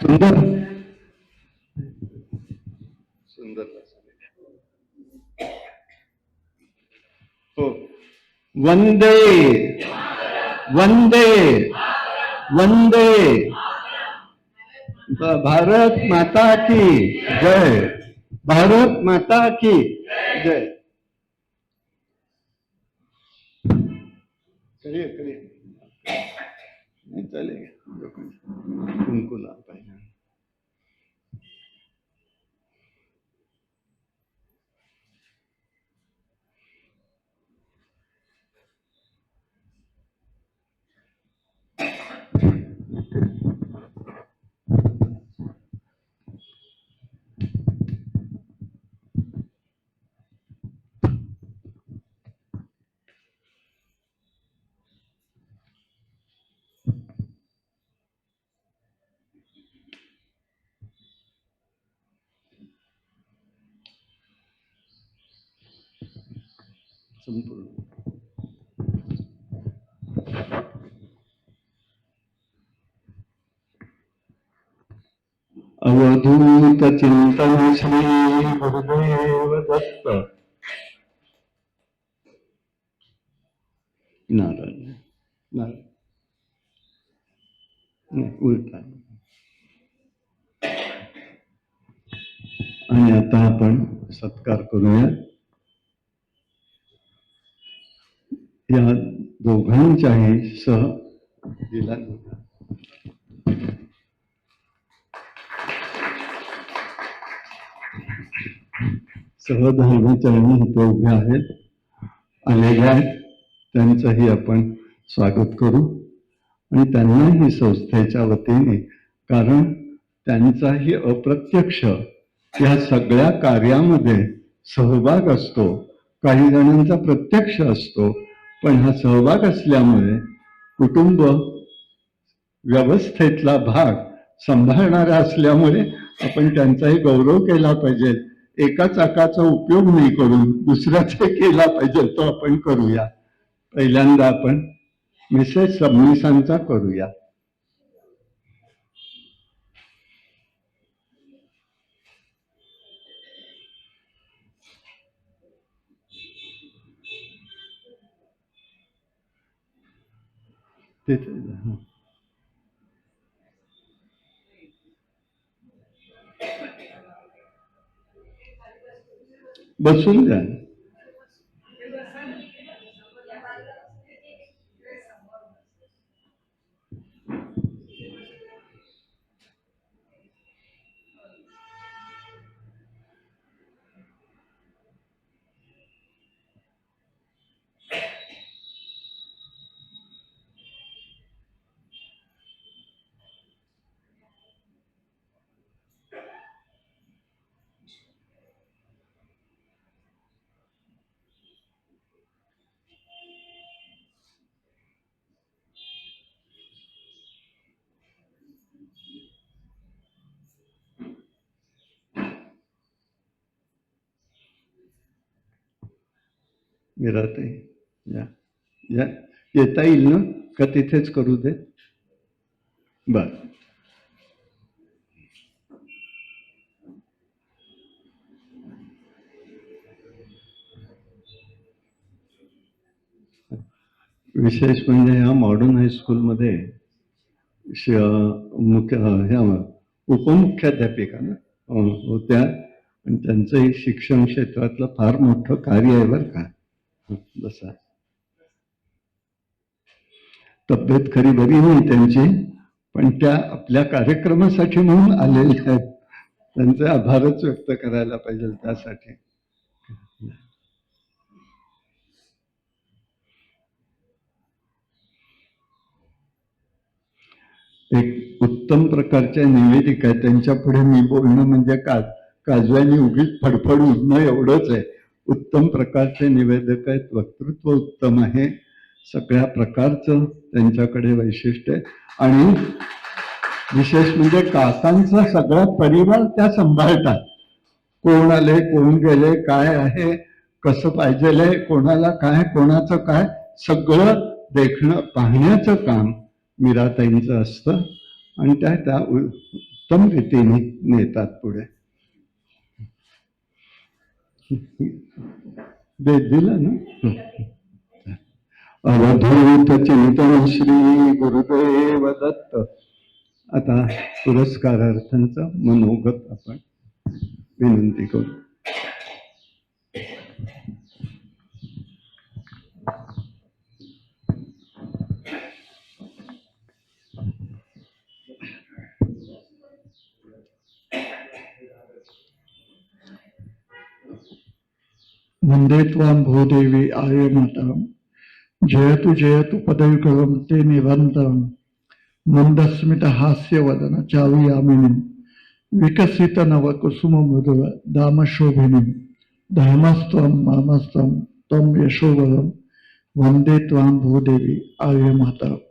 सुंदर सुंदर हो. वंदे वंदे वंदे भारत माता की जय, भारत माता की जय. करिए करिए, नहीं चलेगा, कुमकुला पाहिजे. अवधूत चिंतन श्री गुरुदेव दत्त. नारायण नारायण नाही उलटा. आणि आता आपण सत्कार करूया. या दोघांच्याही सह दिला सहधर्मचरणी इथे उभे आहेत, आलेले आहेत. त्यांचंही आपण स्वागत करू आणि त्यांनाही संस्थेच्या वतीने, कारण त्यांचाही अप्रत्यक्ष या सगळ्या कार्यामध्ये सहभाग असतो, काही जणांचा प्रत्यक्ष असतो, पण हा सहभाग असल्यामुळे कुटुंब व्यवस्थेतला भाग सांभाळणारा असल्यामुळे आपण त्यांचाही गौरव केला पाहिजे. एका चाकाचा उपयोग नाही करून दुसऱ्याचा केला पाहिजे, तो आपण करूया. पहिल्यांदा आपण मिसेस सबनीसांचा करूया. बसून द्या. मीराताई या या येता येईल ना, का तिथेच करू दे? बर. विशेष म्हणजे ह्या मॉडर्न हायस्कूलमध्ये मुख्य ह्या उपमुख्याध्यापिका ना होत्या, आणि त्यांचंही शिक्षण क्षेत्रातलं फार मोठं कार्य आहे बरं का. बसा. तब्येत खरी बरी नाही त्यांची, पण त्या आपल्या कार्यक्रमासाठी म्हणून आलेल्या आहेत. त्यांचे आभारच व्यक्त करायला पाहिजे त्यासाठी. एक उत्तम प्रकारच्या निवेदिका आहेत, त्यांच्या पुढे मी बोलणं म्हणजे काजव्याने उगीच फडफडून न एवढंच आहे. उत्तम प्रकारचे निवेदक आहेत, वक्तृत्व उत्तम आहे, सगळ्या प्रकारचं त्यांच्याकडे वैशिष्ट्य आहे. आणि विशेष म्हणजे काकांचा सगळा परिवार त्या सांभाळतात. कोण आले, कोण गेले, काय आहे, कसं पाहिजे, कोणाला काय, कोणाचं काय, सगळं देखणं पाहण्याचं काम मीराताईंचं असतं, आणि त्या उत्तम रीतीने नेतात पुढे. दिलं ना. अवधूत चिंतन श्री गुरुदेव दत्त. आता पुरस्कारार्थांचा मनोगत आपण विनंती करू. वंदे त्वां भूदेवी आर्यमातरम् जयतु जयतु पदयुगं ते निरन्तरम् मंदस्मित हास्यवदन चारुयामिनीं विकसित नव कुसुम मृदुल दामशोभिनीं धर्मस्त्वं मर्मस्त्वं त्वं यशोवरं वंदे त्वां भूदेवी आर्यमातरम्.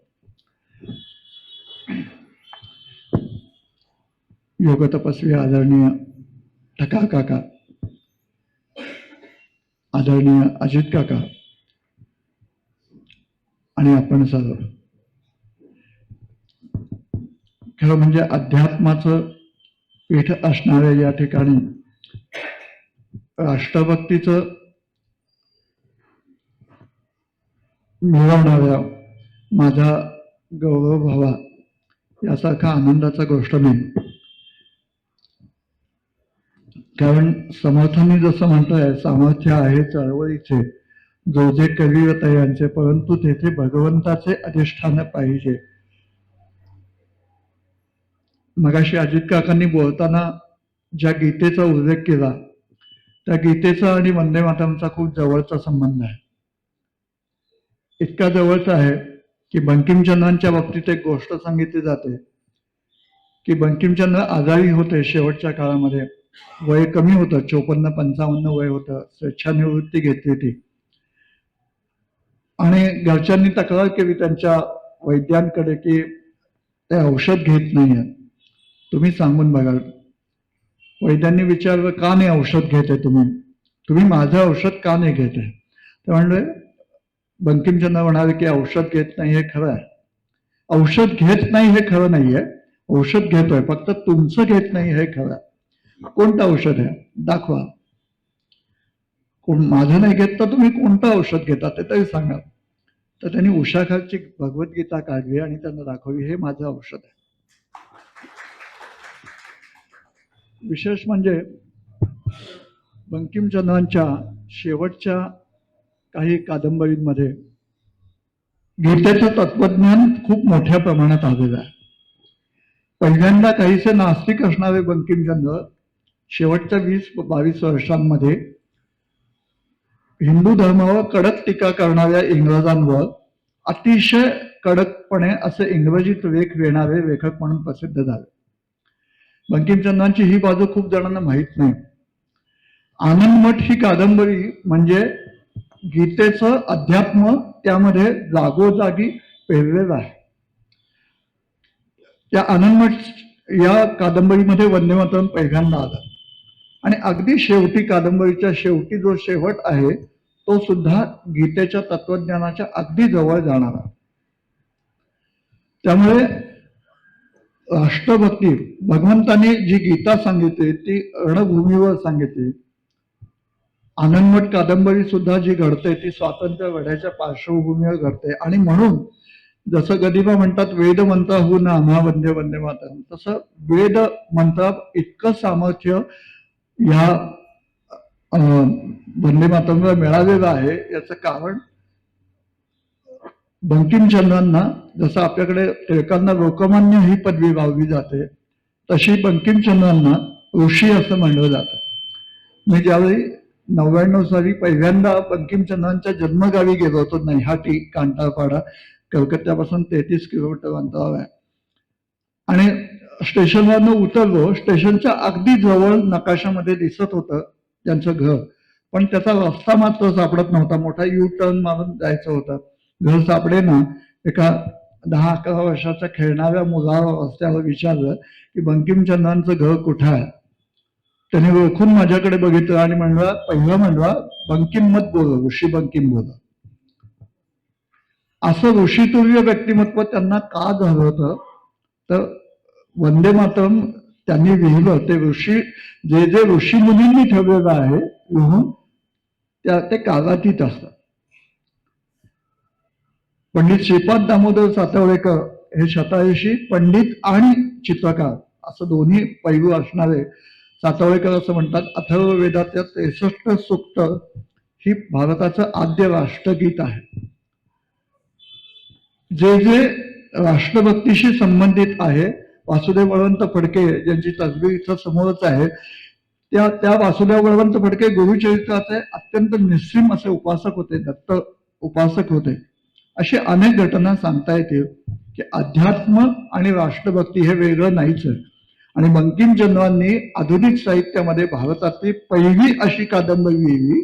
योग तपस्वी आदरणीय ठका काका, आदरणीय अजित काका आणि आपण सर्व, खरं म्हणजे अध्यात्माचं पीठ असणाऱ्या या ठिकाणी राष्ट्रभक्तीचं मिळवणाऱ्या माझा गौरव व्हावा यासारखा आनंदाचा गोष्ट नाही. कारण समर्थांनी जसं म्हणतंय, सामर्थ्य आहे चळवळीचे जो जे कविवत यांचे, परंतु तेथे भगवंताचे अधिष्ठान पाहिजे. मगाशी अजित काकांनी बोलताना ज्या गीतेचा उल्लेख केला, त्या गीतेचा आणि वंदे मातरमचा खूप जवळचा संबंध आहे. इतका जवळचा आहे की बंकिमचंद्रांच्या बाबतीत एक गोष्ट सांगितली जाते की बंकिमचंद्र आजारी होते शेवटच्या काळामध्ये, वय कमी होतं, 54-55 वय होतं, स्वेच्छानिवृत्ती घेतली ती. आणि घरच्यांनी तक्रार केली त्यांच्या वैद्यांकडे की ते औषध घेत नाहीये, तुम्ही सांगून बघा. वैद्यांनी विचारलं, का नाही औषध घेते तुम्ही, तुम्ही माझं औषध का नाही घेते? ते म्हणले, बंकिमचंद्र म्हणाले की औषध घेत नाही हे खरं आहे. औषध घेत नाही हे खरं नाहीये, औषध घेतोय, फक्त तुमचं घेत नाही हे खरं आहे. कोणतं औषध आहे दाखवा. कोण माझं नाही घेत तर तुम्ही कोणतं औषध घेता ते तरी सांगा. तर त्यांनी उषाखालची भगवद्गीता काढली आणि त्यांना दाखवली, हे माझं औषध आहे. विशेष म्हणजे बंकिमचंद्रांच्या शेवटच्या काही कादंबरींमध्ये गीतेचं तत्वज्ञान खूप मोठ्या प्रमाणात आलेलं आहे. पहिल्यांदा काहीसे नास्तिक असणारे बंकिमचंद्र शेवटच्या 20-22 वर्षांमध्ये हिंदू धर्मावर कडक टीका करणाऱ्या इंग्रजांवर अतिशय कडकपणे असे इंग्रजीत लेख लिहिणारे लेखक म्हणून प्रसिद्ध झाले. बंकिमचंद्रांची ही बाजू खूप जणांना माहीत नाही. आनंदमठ ही कादंबरी म्हणजे गीतेचं अध्यात्म त्यामध्ये जागोजागी पेरलेलं आहे. त्या आनंदमठ या कादंबरीमध्ये वंदे मातरम पहिल्यांदा आला आणि अगदी शेवटी, कादंबरीच्या शेवटी जो शेवट आहे तो सुद्धा गीतेच्या तत्वज्ञानाच्या अगदी जवळ जाणारा. त्यामुळे राष्ट्रभक्ती, भगवंताने जी गीता सांगितली ती रणभूमीवर सांगितली. आनंदमठ कादंबरी सुद्धा जी घडते ती स्वातंत्र्य लढ्याच्या पार्श्वभूमीवर घडते. आणि म्हणून जसं गदिमा म्हणतात, वेद मंत्राहून आम्हा वंदे वंदे मातरम, तसं वेद मंत्रात इतकं सामर्थ्य या वंदे मातरमला मिळालेलं आहे. याचं कारण बंकिमचंद्रांना, जसं आपल्याकडे टिळकांना लोकमान्य ही पदवी लावली जाते, तशी बंकिमचंद्रांना ऋषी असं म्हणलं जातं. मी ज्यावेळी 99 साली पहिल्यांदा बंकिमचंद्रांच्या जन्मगावी गेलो होतो, नैहाटी कांटाळपाडा, कलकत्त्यापासून 33 किलोमीटर अंतरावर आहे. आणि स्टेशनवरनं उतरलो, स्टेशनच्या अगदी जवळ नकाशामध्ये दिसत होतं त्यांचं घर, पण त्याचा रस्ता मात्र सापडत नव्हता. मोठा यू टर्न मारून जायचं होतं, घर सापडे ना. एका 10-11 वर्षाच्या खेळणाऱ्या मुलाला रस्त्यावर विचारलं की बंकिमचंद्रांचं घर कुठं आहे. त्याने ओळखून माझ्याकडे बघितलं आणि म्हणला, पहिला म्हणला, बंकिम मत बोल, ऋषी बंकिम बोल. असं ऋषितुल्य व्यक्तिमत्व त्यांना का झालं होतं, तर वंदे मातरम त्यांनी लिहिलं ते ऋषी, जे जे ऋषी मुनींनी ठेवलेलं आहे लिहून, ते कालातीत असतात. पंडित श्रीपाद दामोदर सातवळेकर हे शतायुषी पंडित आणि चित्रकार असं दोन्ही पैलू असणारे सातवळेकर असं म्हणतात. अथर्ववेदातल्या 63 सूक्त ही भारताचं आद्य राष्ट्रगीत आहे. जे जे राष्ट्रभक्तीशी संबंधित आहे, वासुदेव बळवंत फडके ज्यांची तसबीर इथं समोरच आहे, त्या वासुदेव बळवंत फडके गुरुचरित्राचे अत्यंत निस्सीम असे उपासक होते, दत्त उपासक होते. अशी अनेक घटना सांगता येतील की अध्यात्म आणि राष्ट्रभक्ती हे वेगळं नाहीच आहे. आणि बंकिमचंद्रांनी आधुनिक साहित्यामध्ये भारतातली पहिली अशी कादंबरी लिहिली,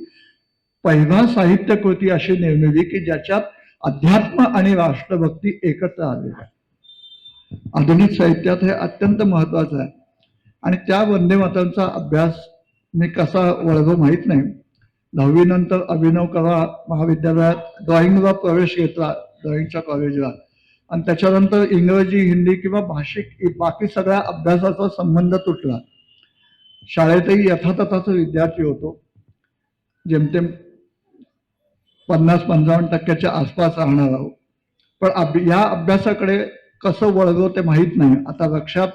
पहिला साहित्य कृती अशी निर्मिली की ज्याच्यात अध्यात्म आणि राष्ट्रभक्ती एकत्र आलेल्या. आधुनिक साहित्यात हे अत्यंत महत्वाचं आहे. आणि त्या वंदे मातरमचा अभ्यास मी कसा वळलो माहीत नाही. 10वी नंतर अभिनव कला महाविद्यालयात ड्रॉइंगला प्रवेश घेतला, ड्रॉइंगच्या कॉलेजला. आणि त्याच्यानंतर इंग्रजी, हिंदी किंवा भाषिक बाकी सगळ्या अभ्यासाचा संबंध तुटला. शाळेतही यथातथाचा विद्यार्थी होतो, जेमतेम 50-55% आसपास राहणार आहोत. पण या अभ्यासाकडे कसं वळलो ते माहीत नाही. आता लक्षात,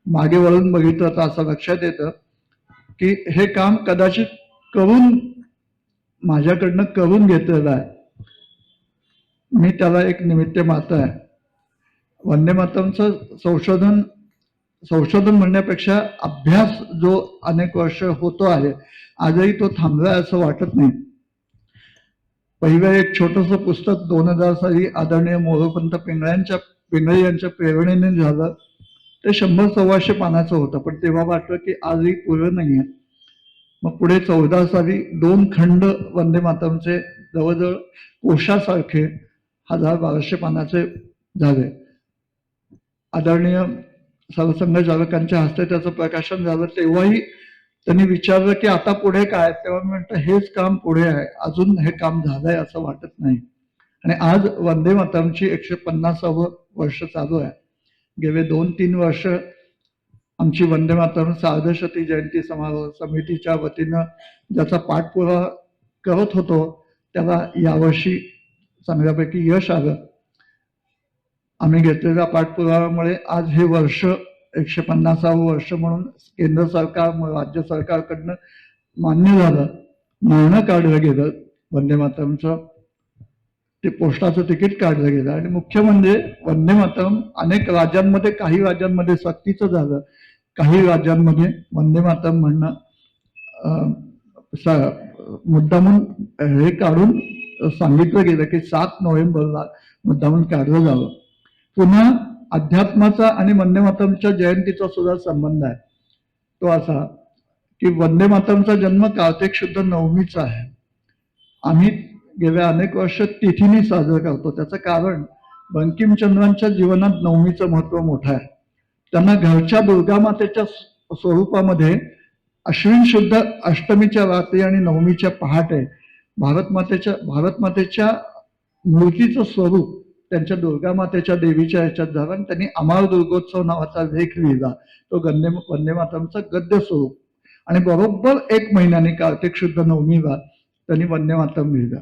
मागे वळून बघितलं तर असं लक्षात येतं की हे काम कदाचित माझ्याकडनं करून घेतलेलं आहे. मी त्याला एक निमित्त मात्र आहे. वंदे मातरमचं संशोधन म्हणण्यापेक्षा अभ्यास जो अनेक वर्ष होतो आहे, आजही तो थांबलाय असं वाटत नाही. पहिलं एक छोटंसं पुस्तक 2000 साली आदरणीय मोरोपंत पिंगळे यांच्या प्रेरणेने झालं. ते 100-125 पानाचं होतं, पण तेव्हा वाटलं की आजही पुरं नाहीये. मग पुढे 14 साली 2 खंड वंदे मातरमचे जवळजवळ कोशासारखे 1200 पानाचे झाले. आदरणीय सरसंघचालकांच्या हस्ते त्याचं प्रकाशन झालं. तेव्हाही त्यांनी विचारलं की आता पुढे काय, तेव्हा मी म्हटलं हेच काम पुढे आहे, अजून हे काम झालंय असं वाटत नाही. आणि आज वंदे मातरमची 150वं वर्ष चालू आहे. गेले 2-3 वर्ष आमची वंदे मातरम सार्धशती जयंती समारोह समितीच्या वतीनं ज्याचा पाठपुरावा करत होतो त्याला यावर्षी चांगल्यापैकी यश आलं. आम्ही घेतलेल्या पाठपुराव्यामुळे आज हे वर्ष 150वं वर्ष म्हणून केंद्र सरकार राज्य सरकारकडनं मान्य झालं, निर्णय काढलं गेलं. वंदे मातरमचं ते पोस्टाचं तिकीट काढलं गेलं. आणि मुख्य म्हणजे वंदे मातरम अनेक राज्यांमध्ये, काही राज्यांमध्ये सक्तीचं झालं, काही राज्यांमध्ये वंदे मातरम म्हणणं मुद्दामून हे काढून सांगितलं गेलं की 7 नोव्हेंबरला मुद्दामून काढलं जावं. पुन्हा अध्यात्माचा आणि वंदे मातरमच्या जयंतीचा सुद्धा संबंध आहे. तो असा की वंदे मातरमचा जन्म कार्तिक शुद्ध नवमीचा आहे. आम्ही गेल्या अनेक वर्ष तिथीने साजरं करतो. त्याचं कारण बंकिमचंद्रांच्या जीवनात नवमीचं महत्व मोठं आहे. त्यांना घरच्या दुर्गामातेच्या स्वरूपामध्ये अश्विन शुद्ध अष्टमीच्या रात्री आणि नवमीच्या पहाटे भारतमातेच्या मूर्तीचं स्वरूप त्यांच्या दुर्गामातेच्या देवीच्या ह्याच्यात झालं आणि त्यांनी अमार दुर्गोत्सव नावाचा लेख लिहिला. तो वंदे मातरमचं गद्य स्वरूप. आणि बरोबर 1 महिन्याने कार्तिक शुद्ध नवमीला त्यांनी वंदे मातरम लिहिलं.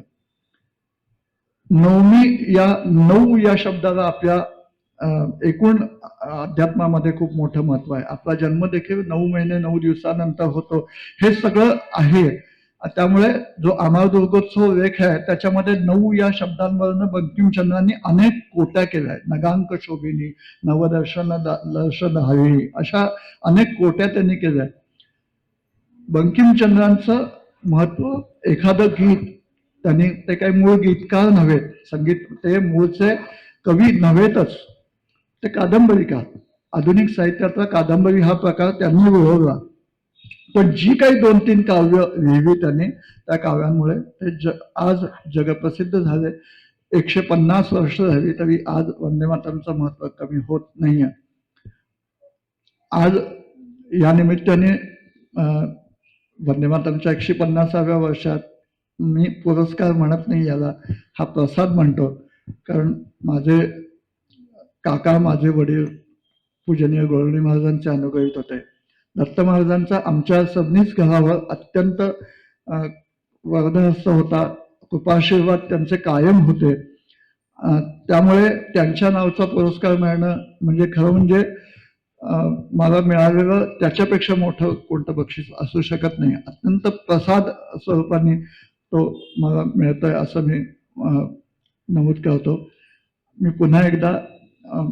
नवमी या 9 या शब्दाला आपल्या एकूण अध्यात्मामध्ये खूप मोठं महत्व आहे. आपला जन्म देखील 9 महिने 9 दिवसानंतर होतो, हे सगळं आहे. त्यामुळे जो अमार दुर्गोत्सव लेख आहे त्याच्यामध्ये 9 या शब्दांवरनं बंकिमचंद्रांनी अनेक कोट्या केल्या आहेत. नगांक शोभिनी, नवदर्शन हरी, अशा अनेक कोट्या त्यांनी केल्या. बंकिमचंद्रांचं महत्व, एखादं गीत त्यांनी, ते काही मूळ गीतकार नव्हे, संगीत ते मूळचे कवी नव्हेतच, ते कादंबरीकार. आधुनिक साहित्यातला कादंबरी हा प्रकार त्यांनी ओळखला. पण जी काही 2-3 काव्य लिहिली त्यांनी, त्या काव्यांमुळे ते आज जगप्रसिद्ध झाले. 150 वर्ष झाली तरी आज वंदे मातरमचं महत्व कमी होत नाहीये. आज या निमित्ताने वंदे मातरमच्या 150व्या वर्षात मी पुरस्कार म्हणत नाही, याला हा प्रसाद म्हणतो. कारण माझे काका, माझे वडील पूजनीय गोळवणी महाराजांचे अनुग्रहित होते. दत्त महाराजांचा आमच्या सबनीच घरावर अत्यंत वरदहस्त होता. कृपाशीर्वाद त्यांचे कायम होते. त्यामुळे त्यांच्या नावाचा पुरस्कार मिळणं म्हणजे खरं म्हणजे मला मिळालेलं त्याच्यापेक्षा मोठं कोणतं बक्षीस असू शकत नाही. अत्यंत प्रसाद स्वरूपाने तो मला मिळतोय असं मी नमूद करतो. मी पुन्हा एकदा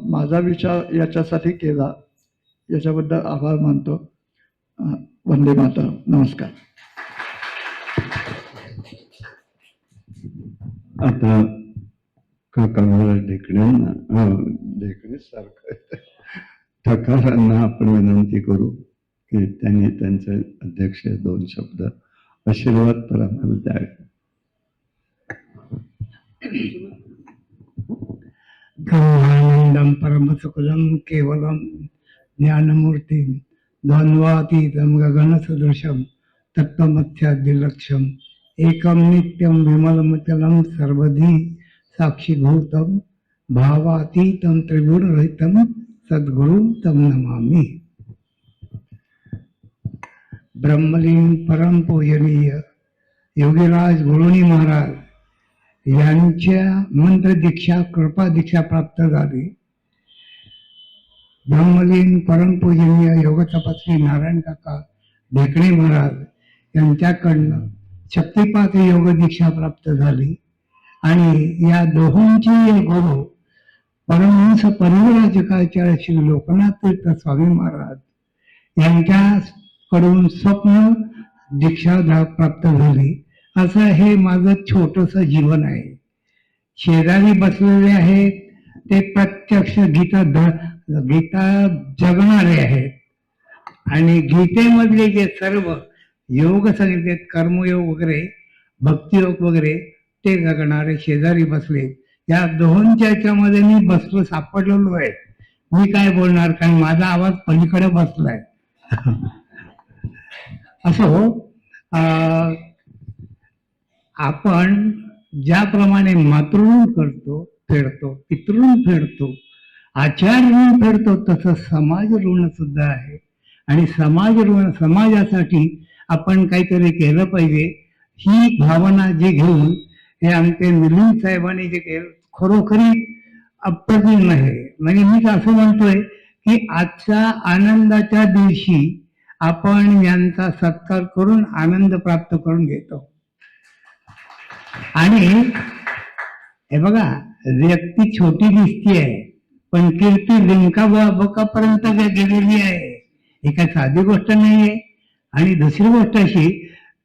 माझा विचार याच्यासाठी केला, याच्याबद्दल आभार मानतो. वंदे मातरम. नमस्कार. आता काकांना ढेकणे सारखं ठकारांना आपण विनंती करू की त्यांनी त्यांचे अध्यक्ष 2 शब्द आशीर्वाद पर आम्हाला द्यावे. ब्रह्मानंदं परमसुखदं केवलं ज्ञानमूर्तिं द्वन्द्वातीतं गगनसदृशं तत्त्वमध्याद्विलक्ष्यम् एकं नित्यं विमलमचलं सर्वधी साक्षीभूतं भावातीतं त्रिगुणरहितं सद्गुरुं तं नमामि. ब्रह्मलीन परम पूजनीय योगीराज गोळवणी महाराज यांच्या मंत्र दीक्षा, कृपा दीक्षा प्राप्त झाली. ब्रह्मलीन परमपूजनीय योग तपस्वी नारायण काका ढेकणे महाराज यांच्याकडनं शक्तिपात योग दीक्षा प्राप्त झाली. आणि या दोहोंची गुरु परमहंस परिव्राजकाचार्य श्री लोकनाथ तीर्थ स्वामी महाराज यांच्याकडून स्वप्न दीक्षा प्राप्त झाली. असं हे माझं छोटस जीवन आहे. शेजारी बसलेले आहेत ते प्रत्यक्ष गीता गीता जगणारे आहेत आणि गीतेमधले जे सर्व योग सांगितले, कर्मयोग वगैरे, भक्तियोग वगैरे, ते जगणारे शेजारी बसले. या दोहोंच्या याच्यामध्ये मी बसलो, सापडलेलो आहे. मी काय बोलणार, कारण माझा आवाज पलीकडे बसलाय. असो, आपण ज्याप्रमाणे मातृऋण करतो, फेडतो, पितृऋण फेडतो, आचार ऋण फेडतो, तसं समाज ऋण सुद्धा आहे. आणि समाज ऋण, समाजासाठी आपण काहीतरी केलं पाहिजे, ही भावना जी घेऊन हे आमचे मिलिंद साहेबांनी जे केलं, खरोखरी अप्रतिम आहे. म्हणजे मी असं म्हणतोय की आजच्या आनंदाच्या दिवशी आपण यांचा सत्कार करून आनंद प्राप्त करून घेतो. आणि हे बघा, व्यक्ती छोटी दिसतीये, पण कीर्ती लिंकापर्यंत गेलेली आहे. ही काही साधी गोष्ट नाहीये. आणि दुसरी गोष्ट अशी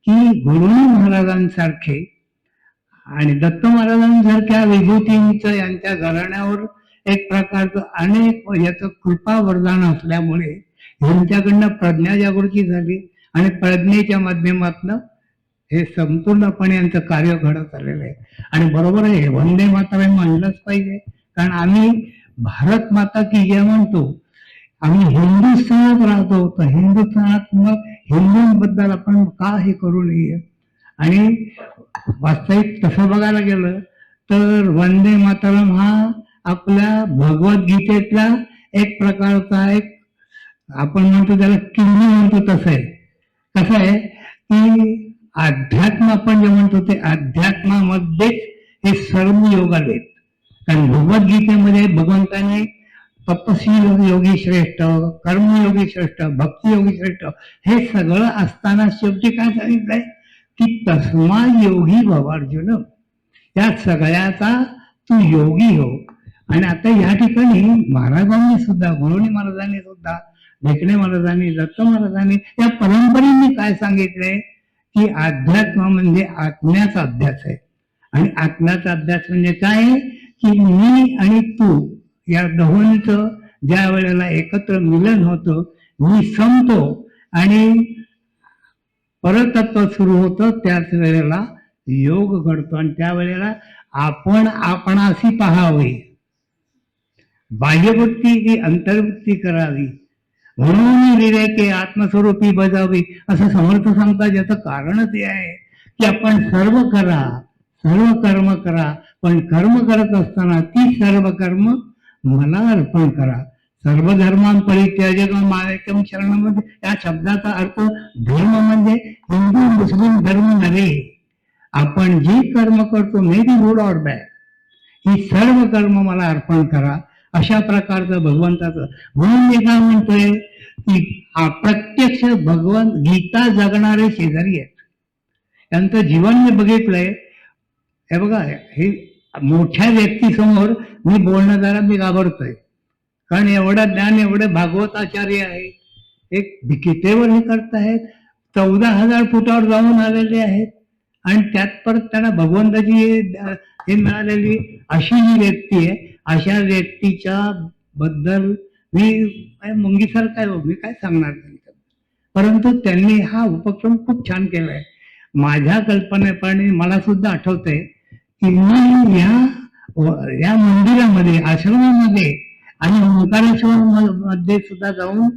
की गुरुजी महाराजांसारखे आणि दत्त महाराजांसारख्या विभूतींचं यांच्या घराण्यावर एक प्रकारचं अनेक याचं कृपा वरदान असल्यामुळे यांच्याकडनं प्रज्ञा जागृती झाली आणि प्रज्ञेच्या माध्यमातून हे संपूर्णपणे यांचं कार्य घडत आलेलं आहे. आणि बरोबर आहे, वंदे मातरम म्हणलंच पाहिजे, कारण आम्ही भारत माता की जय म्हणतो. आम्ही हिंदुस्थानात राहतो, तर हिंदुस्थानात मग हिंदूंबद्दल आपण का हे करू नये. आणि वास्तविक तसं बघायला गेलं तर वंदे मातरम हा आपल्या भगवद्गीतेतला एक प्रकारचा एक, आपण म्हणतो त्याला किल्ली म्हणतो, तसं आहे. कसं आहे की अध्यात्म आपण जे म्हणतो ते अध्यात्मामध्येच हे सर्व योग आलेत. कारण भगवद्गीतेमध्ये भगवंताने तपस्वी योगी श्रेष्ठ, कर्मयोगी श्रेष्ठ, भक्ती योगी श्रेष्ठ हे सगळं असताना शेवटी काय सांगितलंय की तस्मा योगी भव अर्जुन, या सगळ्याचा तू योगी हो. आणि आता या ठिकाणी महाराजांनी सुद्धा, गुरुजी महाराजांनी सुद्धा, ढेकणे महाराजांनी, दत्त महाराजांनी या परंपरेने काय सांगितलंय की अध्यात्म म्हणजे आत्म्याचा अभ्यास आहे. आणि आत्म्याचा अभ्यास म्हणजे काय आहे की मी आणि तू या दोहोंचं ज्या वेळेला एकत्र मिलन होतं, मी संपतो आणि परतत्व सुरू होतं, त्याच वेळेला योग घडतो. आणि त्यावेळेला आपण आपणाशी पाहावे, बाह्यवृत्ती ही अंतर्वृत्ती करावी, म्हणून विवेके आत्मस्वरूपी बजावी, असं समर्थ सांगतात. याचं कारणच हे आहे की आपण सर्व करा, सर्व कर्म करा, पण कर्म करत असताना ती सर्व कर्म मला अर्पण करा. सर्व धर्मां परित्याज्य मामेकं शरणं, या शब्दाचा अर्थ धर्म म्हणजे हिंदू मुस्लिम धर्म नव्हे. आपण जी कर्म करतो, may be good or bad, ही सर्व कर्म मला अर्पण करा, अशा प्रकारचं भगवंताचं. म्हणून मी काय म्हणतोय की प्रत्यक्ष भगवंत गीता जगणारे शेजारी आहेत. त्यांचं जीवन मी बघितलंय. हे बघा, हे मोठ्या व्यक्तीसमोर मी बोलणं जरा मी घाबरतोय, कारण एवढं ज्ञान, एवढे भागवताचार्य आहे, एक गीतेवर हे करतायत, 14,000 फुटावर जाऊन आलेले आहेत, आणि त्यात परत त्यांना भगवंताची हे मिळालेली अशी जी व्यक्ती आहे, अशा व्यक्तीच्या बद्दल मी मुंगीसारखा आहे, मी काय सांगणार त्यांच्याबद्दल. परंतु त्यांनी हा उपक्रम खूप छान केलाय. माझ्या कल्पनेप्रमाणे मला सुद्धा आठवतंय की मी या मंदिरामध्ये, आश्रमामध्ये आणि ओंकारेश्वर मध्ये सुद्धा जाऊन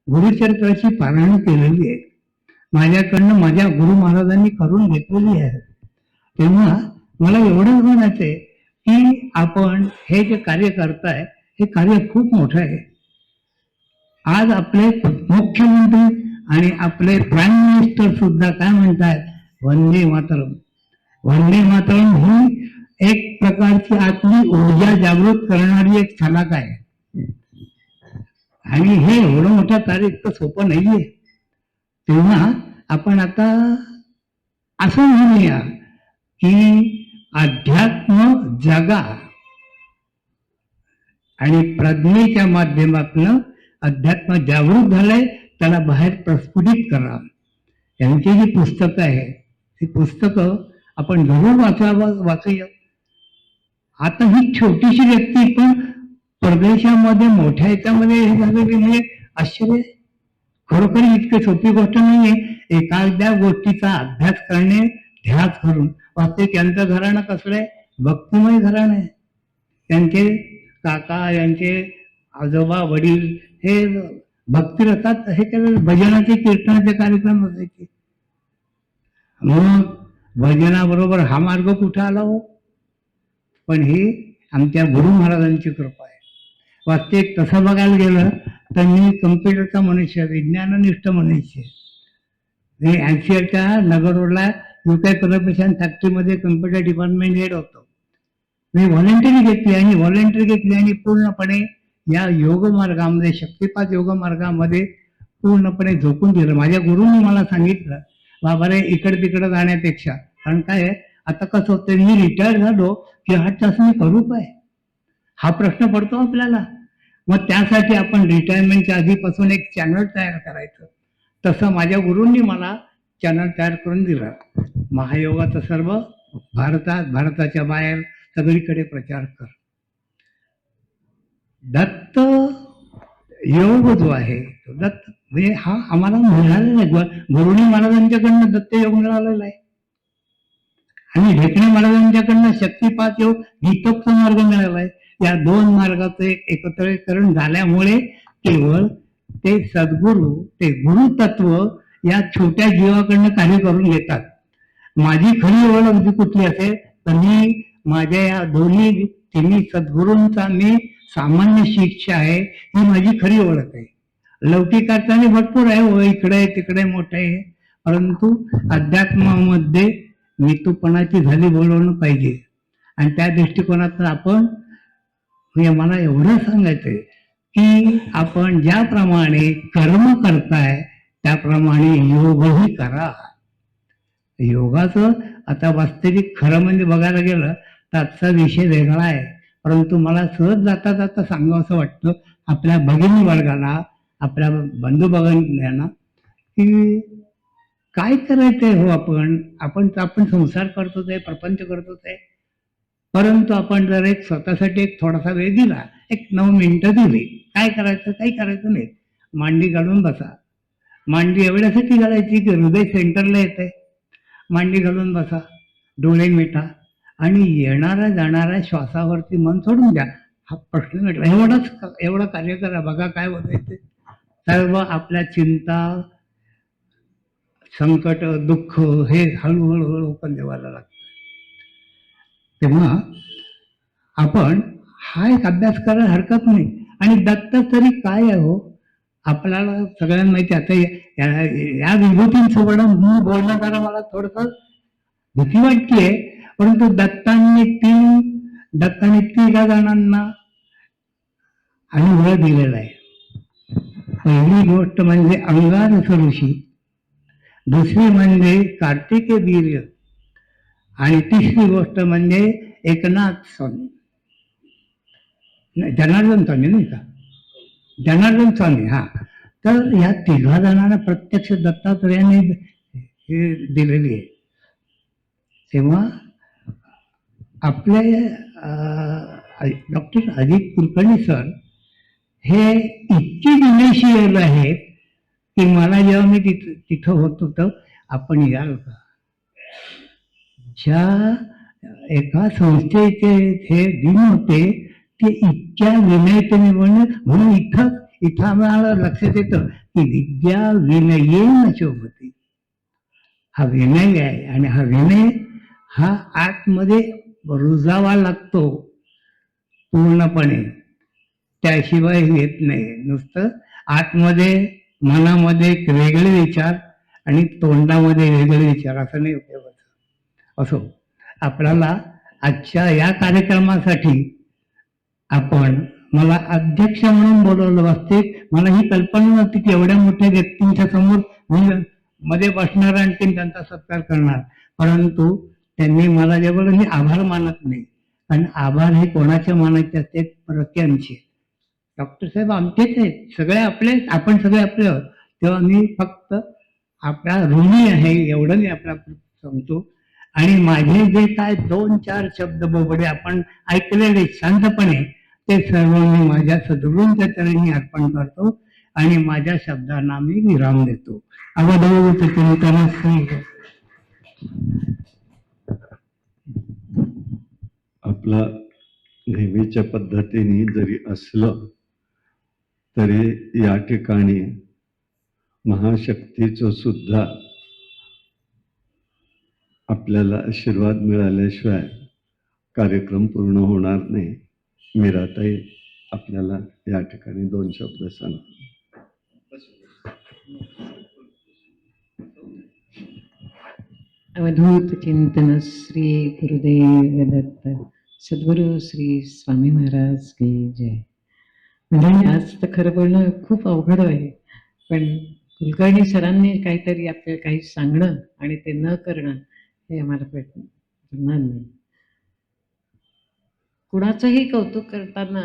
गुरुचरित्राची पारायण केलेली आहे. माझ्याकडनं माझ्या गुरु महाराजांनी करून घेतलेली आहे. तेव्हा मला एवढंच म्हणायचंय की आपण हे जे कार्य करताय, हे कार्य खूप मोठं आहे. आज आपले मुख्यमंत्री आणि आपले प्राईम मिनिस्टर सुद्धा काय म्हणतात, वंदे मातरम. वंदे मातरम ही एक प्रकारची आतली ऊर्जा जागृत करणारी एक छलाक आहे. आणि हे एवढं मोठं कार्य इतकं सोपं नाहीये. तेव्हा आपण आता असं म्हणूया की अध्यात्म जगा आणि प्रज्ञेच्या माध्यमातून अध्यात्म जागृत झालंय, त्याला बाहेर प्रस्फुटित करा. यांची जी पुस्तकं आहे, ती पुस्तकं आपण जरूर वाचूया. आता ही छोटीशी व्यक्ती पण परदेशामध्ये मोठ्या याच्यामध्ये हे झालेली म्हणजे आश्चर्य. खरोखर इतकी सोपी गोष्ट नाहीये एखाद्या गोष्टीचा अभ्यास करणे ध्यास करून. वास्तविक यांचं घराणं कसलं आहे? भक्तिमय घराणं आहे. त्यांचे काका, यांचे आजोबा, वडील हे भक्तिरथात हे केलेलं, भजनाचे कीर्तनाचे कार्यक्रम असायचे. मग भजनाबरोबर हा मार्ग कुठं आला हो? पण ही आमच्या गुरु महाराजांची कृपा आहे. वास्तविक तसं बघायला गेलं तर मी कम्प्युटरचा मनुष्य, विज्ञाननिष्ठ मनुष्य. मी NCRच्या नगर रोडला युके कॉर्पोरेशन फॅक्टरीमध्ये कम्प्युटर डिपार्टमेंट हेड होतो. मी व्हॉलेंटरी घेतली आणि पूर्णपणे या योग मार्गामध्ये, शक्तिपात योग मार्गामध्ये पूर्णपणे झोकून दिलं. माझ्या गुरुंनी मला सांगितलं, बाबा रे इकडे तिकडे जाण्यापेक्षा, कारण काय आहे आता कसं होतं, मी रिटायर झालो की 8 तास मी करू काय, हा प्रश्न पडतो आपल्याला. मग त्यासाठी आपण रिटायरमेंटच्या आधीपासून एक चॅनल तयार करायचं. तसं माझ्या गुरूंनी मला चॅनल तयार करून दिलं. महायोगाचं सर्व भारताच्या बाहेर सगळीकडे प्रचार कर. दत्त योग जो आहे तो दत्त म्हणजे हा आम्हाला मिळालेला आहे. गुरुनी महाराजांच्याकडनं दत्त योग मिळालेला आहे आणि ढेकणे महाराजांच्याकडनं शक्तिपात योग, गीतोक्त मार्ग मिळाला आहे. या 2 मार्गाचे एकत्रीकरण झाल्यामुळे केवळ ते सद्गुरू, ते गुरुतत्व या छोट्या जीवाकडनं कार्य करून घेतात. माझी खरी ओळख जी कुठली असेल तर मी माझ्या या तिन्ही सद्गुरूंचा मी सामान्य शिष्य आहे, ही माझी खरी ओळख आहे. लौकिक अर्थाने भरपूर आहे, हो इकडे तिकडे मोठे आहे, परंतु अध्यात्मामध्ये मितूपणाची झाली बोलवणं पाहिजे. आणि त्या दृष्टिकोनातून आपण, म्हणजे मला एवढं सांगायचंय की आपण ज्याप्रमाणे कर्म करताय त्याप्रमाणे योगही करा. योगाचं आता वास्तविक खरं म्हणजे बघायला गेलं तर आजचा विषय वेगळा आहे, परंतु मला सहज जाता जाता सांगावं असं वाटतं आपल्या भगिनी वर्गाला, आपल्या बंधू भगिनींना की काय करायचंय हो. आपण संसार करतोच आहे, प्रपंच करतोच आहे, परंतु आपण जर एक स्वतःसाठी एक थोडासा वेळ दिला, एक 9 मिनिटं दिली, काय करायचं, काही करायचं नाही, मांडी घालून बसा. मांडी एवढ्यासाठी घालायची की हृदय सेंटरला येते. मांडी घालून बसा, डोळे मिटा आणि येणाऱ्या जाणाऱ्या श्वासावरती मन सोडून द्या. हा प्रश्न मिटला. एवढं कार्य करा, बघा काय होतंय ते. सर्व आपल्या चिंता, संकट, दुःख हे हळूहळू पण देवाला लागतं. तेव्हा आपण हा एक अभ्यास करायला हरकत नाही. आणि दत्त तरी काय आहे हो, आपल्याला सगळ्यांना माहिती. आता या विभूतींसोबत बोलणं जरा मला थोडस भीती वाटतेय, परंतु दत्तांनी 3 जणांना अनुभव दिलेला आहे. पहिली गोष्ट म्हणजे अंगारस ऋषी, दुसरी म्हणजे कार्तिकेय वीर्य, आणि तिसरी गोष्ट म्हणजे एकनाथ स्वामी, जनार्दन स्वामी नाही का, जनार्दन स्वामी. हा, तर या 3 जणांना प्रत्यक्ष दत्तात्रयाने हे दिलेली आहे. तेव्हा आपले डॉक्टर अजित कुलकर्णी सर हे इतकी विनयशील आहेत की मला जेव्हा मी तिथं होत होतं, आपण याल का, ज्या एका संस्थेचे हे दिन होते ते इतक्या विनयतेने म्हणून इथं आम्हाला लक्षात येतं की विद्या विनयेन शोभते. हा विनय आहे आणि हा विनय हा आतमध्ये रुजावा लागतो पूर्णपणे, त्याशिवाय येत नाही. नुसतं आतमध्ये मनामध्ये एक वेगळे विचार आणि तोंडामध्ये वेगळे विचार असं नाही उपयोगाचं. असो, आपल्याला आजच्या या कार्यक्रमासाठी मला अध्यक्ष म्हणून बोलवलं. वास्तविक मला ही कल्पना नव्हती की एवढ्या मोठ्या व्यक्तींच्या समोर मध्ये बसणार आणि त्यांचा सत्कार करणार, परंतु त्यांनी मला जेवढं, मी आभार मानत नाही, कारण आभार हे कोणाचे मानायचे असते, परक्यांचे. डॉक्टर साहेब आमचेच आहेत, सगळे आपले, आपण सगळे आपले आहोत. तेव्हा मी फक्त आपल्या ऋणी आहे एवढं मी आपल्या सांगतो. आणि माझे जे काय 2-4 शब्द बोबडे आपण ऐकलेले शांतपणे, ते सर्व मी माझ्या सद्गुरूंच्या चरणी अर्पण करतो आणि माझ्या शब्दांना मी विराम देतो. अवधूत चिंतन श्री. आपला नेहमीच्या पद्धतीने जरी असलं तरी या ठिकाणी महाशक्तीचं सुद्धा आपल्याला आशीर्वाद मिळाल्याशिवाय कार्यक्रम पूर्ण होणार नाही. मीराताई आपल्याला या ठिकाणी 2 शब्द सांगतो. अवधूत चिंतन श्री गुरुदेव दत्त सद्गुरु श्री स्वामी महाराज की जय. म्हणजे आज तर खरं बोलणं खूप अवघड आहे, पण कुलकर्णी सरांनी काहीतरी आपल्याला काही सांगणं आणि ते न करणं हे आम्हाला पटणार नाही. कुणाचंही कौतुक करताना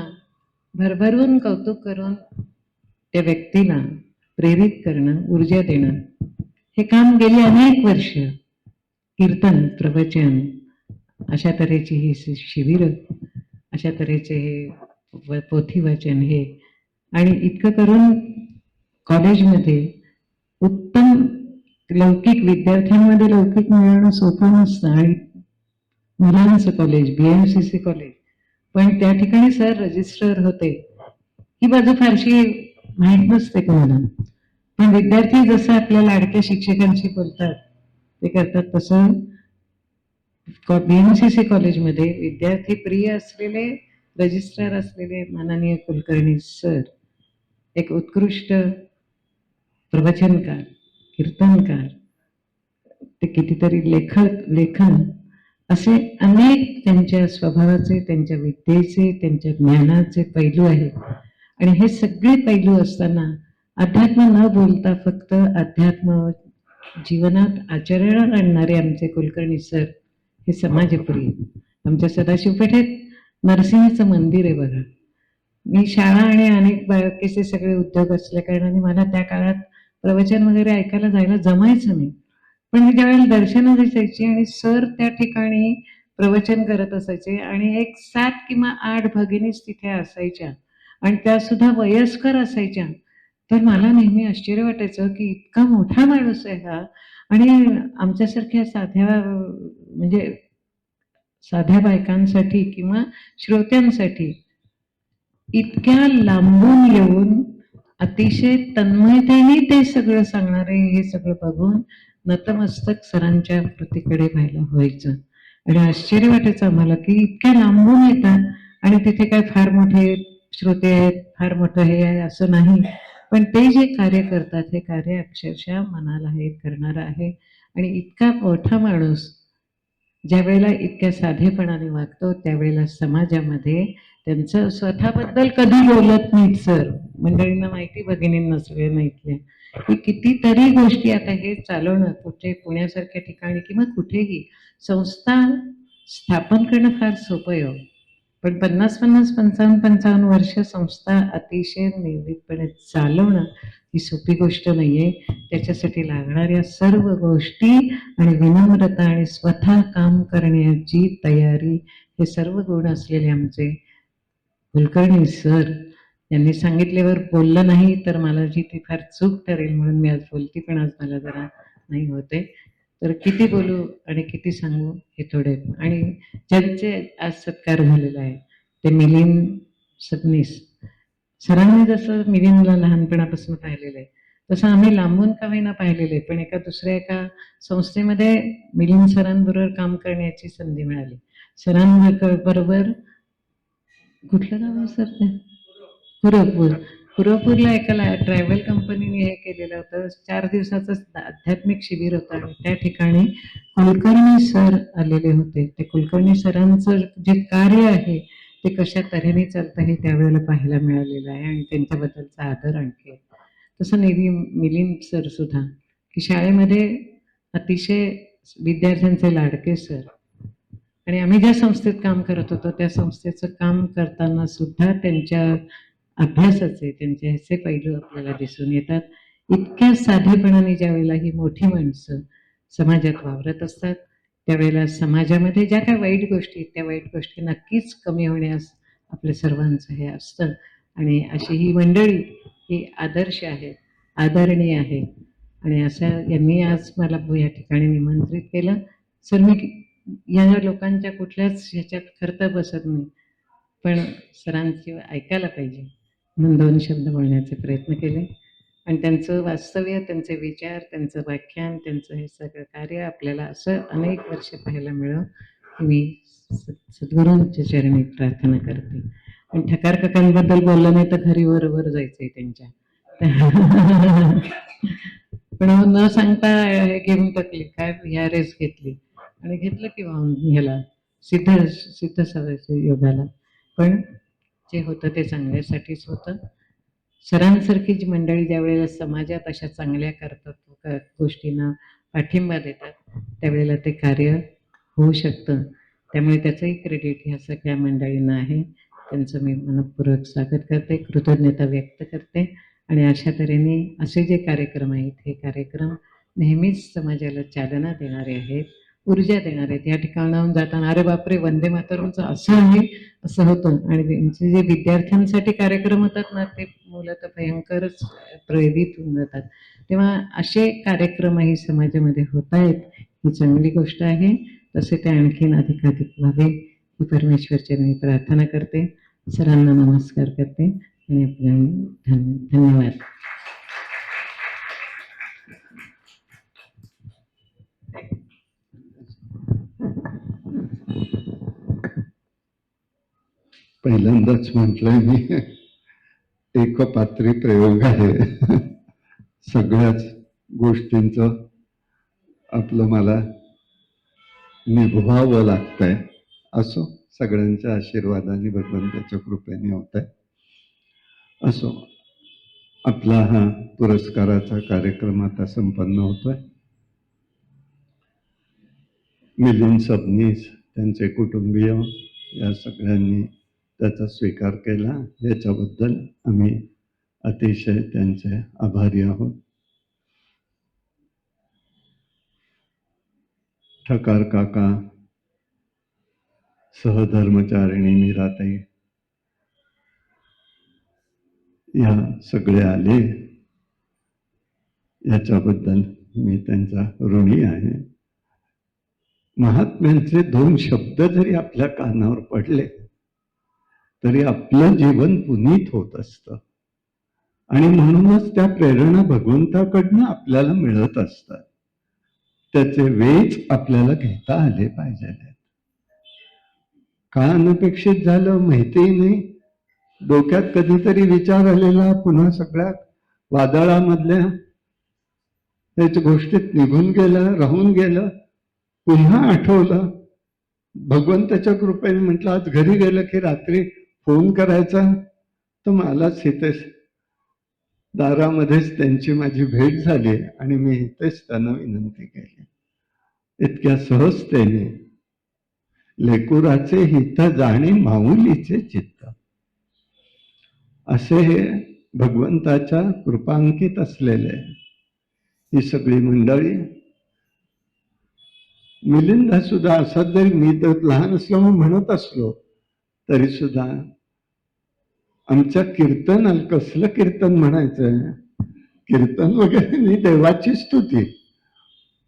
भरभरून कौतुक करून त्या व्यक्तीला प्रेरित करणं, ऊर्जा देणं, हे काम गेली अनेक वर्ष कीर्तन, प्रवचन, अशा तऱ्हेची ही शिबिर, अशा तऱ्हेचे हे पोथी वाचन हे, आणि इतकं करून कॉलेजमध्ये उत्तम लौकिक विद्यार्थ्यांमध्ये लौकिक मिळवणं सोपं नसतं. आणि मुलांचं कॉलेज, BMCC कॉलेज, पण त्या ठिकाणी सर रजिस्ट्रार होते. ही बाजू फारशी माहीत नसते कोणाला, पण विद्यार्थी जसं आपल्या लाडक्या शिक्षकांशी बोलतात ते करतात, तसं BMCC कॉलेजमध्ये विद्यार्थी प्रिय असलेले रजिस्ट्रार असलेले माननीय कुलकर्णी सर एक उत्कृष्ट प्रवचनकार, कीर्तनकार, ते कितीतरी लेखन असे अनेक त्यांच्या स्वभावाचे, त्यांच्या विद्येचे, त्यांच्या ज्ञानाचे पैलू आहेत. आणि हे सगळे पैलू असताना अध्यात्म न बोलता फक्त अध्यात्म जीवनात आचरणात आणणारे आमचे कुलकर्णी सर हे समाजप्रिय. आमच्या सदाशिव पेठेत नरसिंहाचं मंदिर आहे बघा. मी शाळा आणि अनेक बाकीचे सगळे उद्योग असल्या कारणाने मला त्या काळात प्रवचन वगैरे ऐकायला जायला जमायचं नाही. पण मी ज्यावेळेला दर्शनं दिसायची आणि सर त्या ठिकाणी प्रवचन करत असायचे आणि एक 7 किंवा 8 भगिनीच तिथे असायच्या आणि त्या सुद्धा वयस्कर असायच्या, तर मला नेहमी आश्चर्य वाटायचं की इतका मोठा माणूस आहे हा, आणि आमच्यासारख्या म्हणजे साध्या बायकांसाठी किंवा श्रोत्यांसाठी इतक्या लांबून येऊन अतिशय तन्मयतेने ते सगळं सांगणारे, हे सगळं बघून नतमस्तक सरांच्या कृतीकडे व्हायचं. आणि आश्चर्य वाटायचं आम्हाला की इतक्या लांबून येतात आणि तिथे काय फार मोठे श्रोते आहेत, फार मोठं हे आहे असं नाही, पण ते जे कार्य करतात हे कार्य अक्षरशः मनाला हे करणारं आहे. आणि इतका मोठा माणूस ज्या वेळेला इतक्या साधेपणाने वागतो त्यावेळेला समाजामध्ये त्यांचं स्वतःबद्दल कधी बोलत नाहीत सर. मंडळींना माहिती, भगिनींना सगळे माहिती आहे की कितीतरी गोष्टी आता हे चालवणं, कुठे पुण्यासारख्या ठिकाणी किंवा कुठेही संस्था स्थापन करणं फार सोपं आहे, पण 50-50, 55-55 वर्ष संस्था अतिशय नियमितपणे चालवणं ही सोपी गोष्ट नाहीये. त्याच्यासाठी लागणाऱ्या सर्व गोष्टी आणि विनम्रता आणि स्वतः काम करण्याची तयारी, हे सर्व गुण असलेले आमचे कुलकर्णी सर यांनी सांगितल्यावर बोललं नाही तर मला जी ती फार चूक ठरेल म्हणून मी आज बोलती, पण आज मला जरा नाही होते. तर किती बोलू आणि किती सांगू हे थोडे. आणि ज्यांचे आज सत्कार झालेला आहे ते मिलिंद सबनीस सरांनी जसं मिलिंदला लहानपणापासून पाहिलेलं आहे तसं आम्ही लांबून का होईना पाहिलेलं आहे, पण एका संस्थेमध्ये मिलिंद सरांबरोबर काम करण्याची संधी मिळाली. सरांबरोबर कुठलं गाव आहे सर ते? कुरवपूरला एका ट्रॅव्हल कंपनीने हे केलेलं होतं. 4 दिवसाचं आध्यात्मिक शिबिर होतं आणि त्या ठिकाणी कुलकर्णी सर आलेले होते. ते कुलकर्णी सरांचं जे कार्य आहे ते कशा तऱ्हेने चालतं हे त्यावेळेला पाहायला मिळालेलं आहे आणि त्यांच्याबद्दलचा आदर आणखी. तसं मिलिंद सर सुद्धा की शाळेमध्ये अतिशय विद्यार्थ्यांचे लाडके सर. आणि आम्ही ज्या संस्थेत काम करत होतो त्या संस्थेचं काम करताना सुद्धा त्यांच्या अभ्यासाचे, त्यांचे ह्याचे पैलू आपल्याला दिसून येतात. इतक्या साधेपणाने ज्या वेळेला ही मोठी माणसं समाजात वावरत असतात त्यावेळेला समाजामध्ये ज्या काही वाईट गोष्टी, त्या वाईट गोष्टी नक्कीच कमी होण्यास आपल्या सर्वांचं हे असतं. आणि अशी ही मंडळी ही आदर्श आहे, आदरणीय आहे. आणि अशा यांनी आज मला या ठिकाणी निमंत्रित केलं. सर मी या लोकांच्या कुठल्याच ह्याच्यात खर्च बसत नाही, पण सरांची ऐकायला पाहिजे म्हणून 2 शब्द बोलण्याचे प्रयत्न केले. आणि त्यांचं वास्तव्य, त्यांचे विचार, त्यांचं व्याख्यान, त्यांचं हे सगळं कार्य आपल्याला असं अनेक वर्ष पाहायला मिळो, मी सद्गुरूंच्या चरणी प्रार्थना करते. आणि ठकार काकांबद्दल बोललं नाही तर घरी वर जायचंय त्यांच्या. पण न सांगता हे घेऊन टाकली, काय ह्या रेस घेतली आणि घेतलं की वाहून ह्याला सिद्ध सवयचं योगाला. पण जे होतं ते चांगल्यासाठीच होतं. सरांसारखी जी मंडळी ज्यावेळेला समाजात अशा चांगल्या करतात गोष्टींना पाठिंबा देतात, त्यावेळेला ते कार्य होऊ शकतं. त्यामुळे त्याचंही क्रेडिट ह्या सगळ्या मंडळींना आहे. त्यांचं मी मनःपूर्वक स्वागत करते, कृतज्ञता व्यक्त करते. आणि अशा तऱ्हेने असे जे कार्यक्रम आहेत, हे कार्यक्रम नेहमीच समाजाला चालना देणारे आहेत, ऊर्जा देणारे आहेत. या ठिकाणाहून जाताना अरे बापरे, वंदे मातरमचं असं आहे, असं होतं. आणि त्यांचे जे विद्यार्थ्यांसाठी कार्यक्रम होतात ना, ते मूलतः भयंकरच प्रेरित होऊन जातात. तेव्हा असे कार्यक्रमही समाजामध्ये होत आहेत, ही चांगली गोष्ट आहे. तसे ते आणखीन अधिकाधिक व्हावे ही परमेश्वरचरणी प्रार्थना करते. सरांना नमस्कार करते आणि धन्यवाद. पहिल्यांदाच म्हटलंय मी, एकपात्री प्रयोग आहे. सगळ्याच गोष्टींचं आपलं मला निभवावं लागतंय. असो, सगळ्यांच्या आशीर्वादाने, भगवंताच्या कृपेने होत आहे. असो, आपला हा पुरस्काराचा कार्यक्रम आता संपन्न होतोय. मिलिंद सबनीस, त्यांचे कुटुंबीय या सगळ्यांनी त्याचा स्वीकार केला, याच्याबद्दल आम्ही अतिशय त्यांचे आभारी आहोत. ठकार काका, सहधर्मचारिणी मीराताई या सगळे आले, याच्याबद्दल मी त्यांचा ऋणी आहे. महात्म्यांचे 2 शब्द जरी आपल्या कानावर पडले तरी आपलं जीवन पुनीत होत असतं. आणि म्हणूनच त्या प्रेरणा भगवंताकडनं आपल्याला मिळत असतात. त्याचे वेच आपल्याला घेता आले पाहिजे. का अनपेक्षित झालं माहितीही नाही. डोक्यात कधीतरी विचार आलेला, पुन्हा सगळ्या वादळामधल्या त्याच्या गोष्टीत निघून गेलं, राहून गेलं. पुन्हा आठवलं, भगवंताच्या कृपेने म्हटलं आज घरी गेलं की रात्री फोन करायचा, तर मलाच इथेच दारामध्येच त्यांची माझी भेट झाली आणि मी इथेच त्यांना विनंती केली. इतक्या सहजतेने लेकुराचे हित जाणे माऊलीचे चित्त, असे हे भगवंताच्या कृपांकित असलेले ही सगळी मंडळी. मिलिंद सुद्धा असा, जरी मी तर लहान असलो म्हणत असलो तरी सुद्धा आमच्या कीर्तनाला कसलं कीर्तन म्हणायचं, कीर्तन वगैरे नाही, देवाची स्तुती.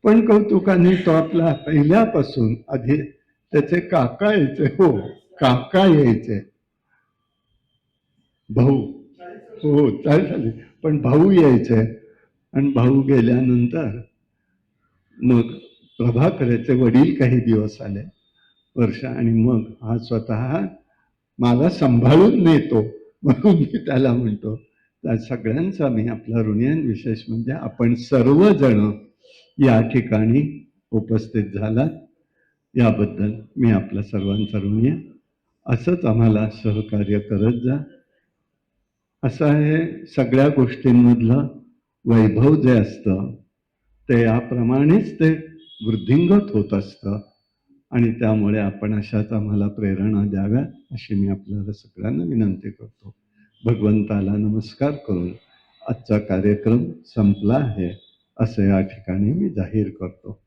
पण कौतुकाने तो आपला पहिल्यापासून आधी त्याचे काका यायचे, हो काका यायचे, भाऊ, हो चालेल, पण भाऊ यायचे. आणि भाऊ गेल्यानंतर मग प्रभाकरचे वडील काही दिवस आले, वर्ष, आणि मग हा स्वतः मला सांभाळून नेतो, म्हणून मी त्याला म्हणतो. त्या सगळ्यांचा मी आपला ऋणी आहे. विशेष म्हणजे आपण सर्वजण या ठिकाणी उपस्थित झाला, याबद्दल मी आपल्या सर्वांचा ऋणी आहे. असंच आम्हाला सहकार्य करत जा. असं आहे, सगळ्या गोष्टींमधलं वैभव जे असतं ते याप्रमाणेच ते वृद्धिंगत होत असतं. आणि त्यामुळे आपण अशाच आम्हाला प्रेरणा द्याव्या, अशी मी आपल्याला सगळ्यांना विनंती करतो. भगवंताला नमस्कार करून आजचा कार्यक्रम संपला आहे, असं या ठिकाणी मी जाहीर करतो.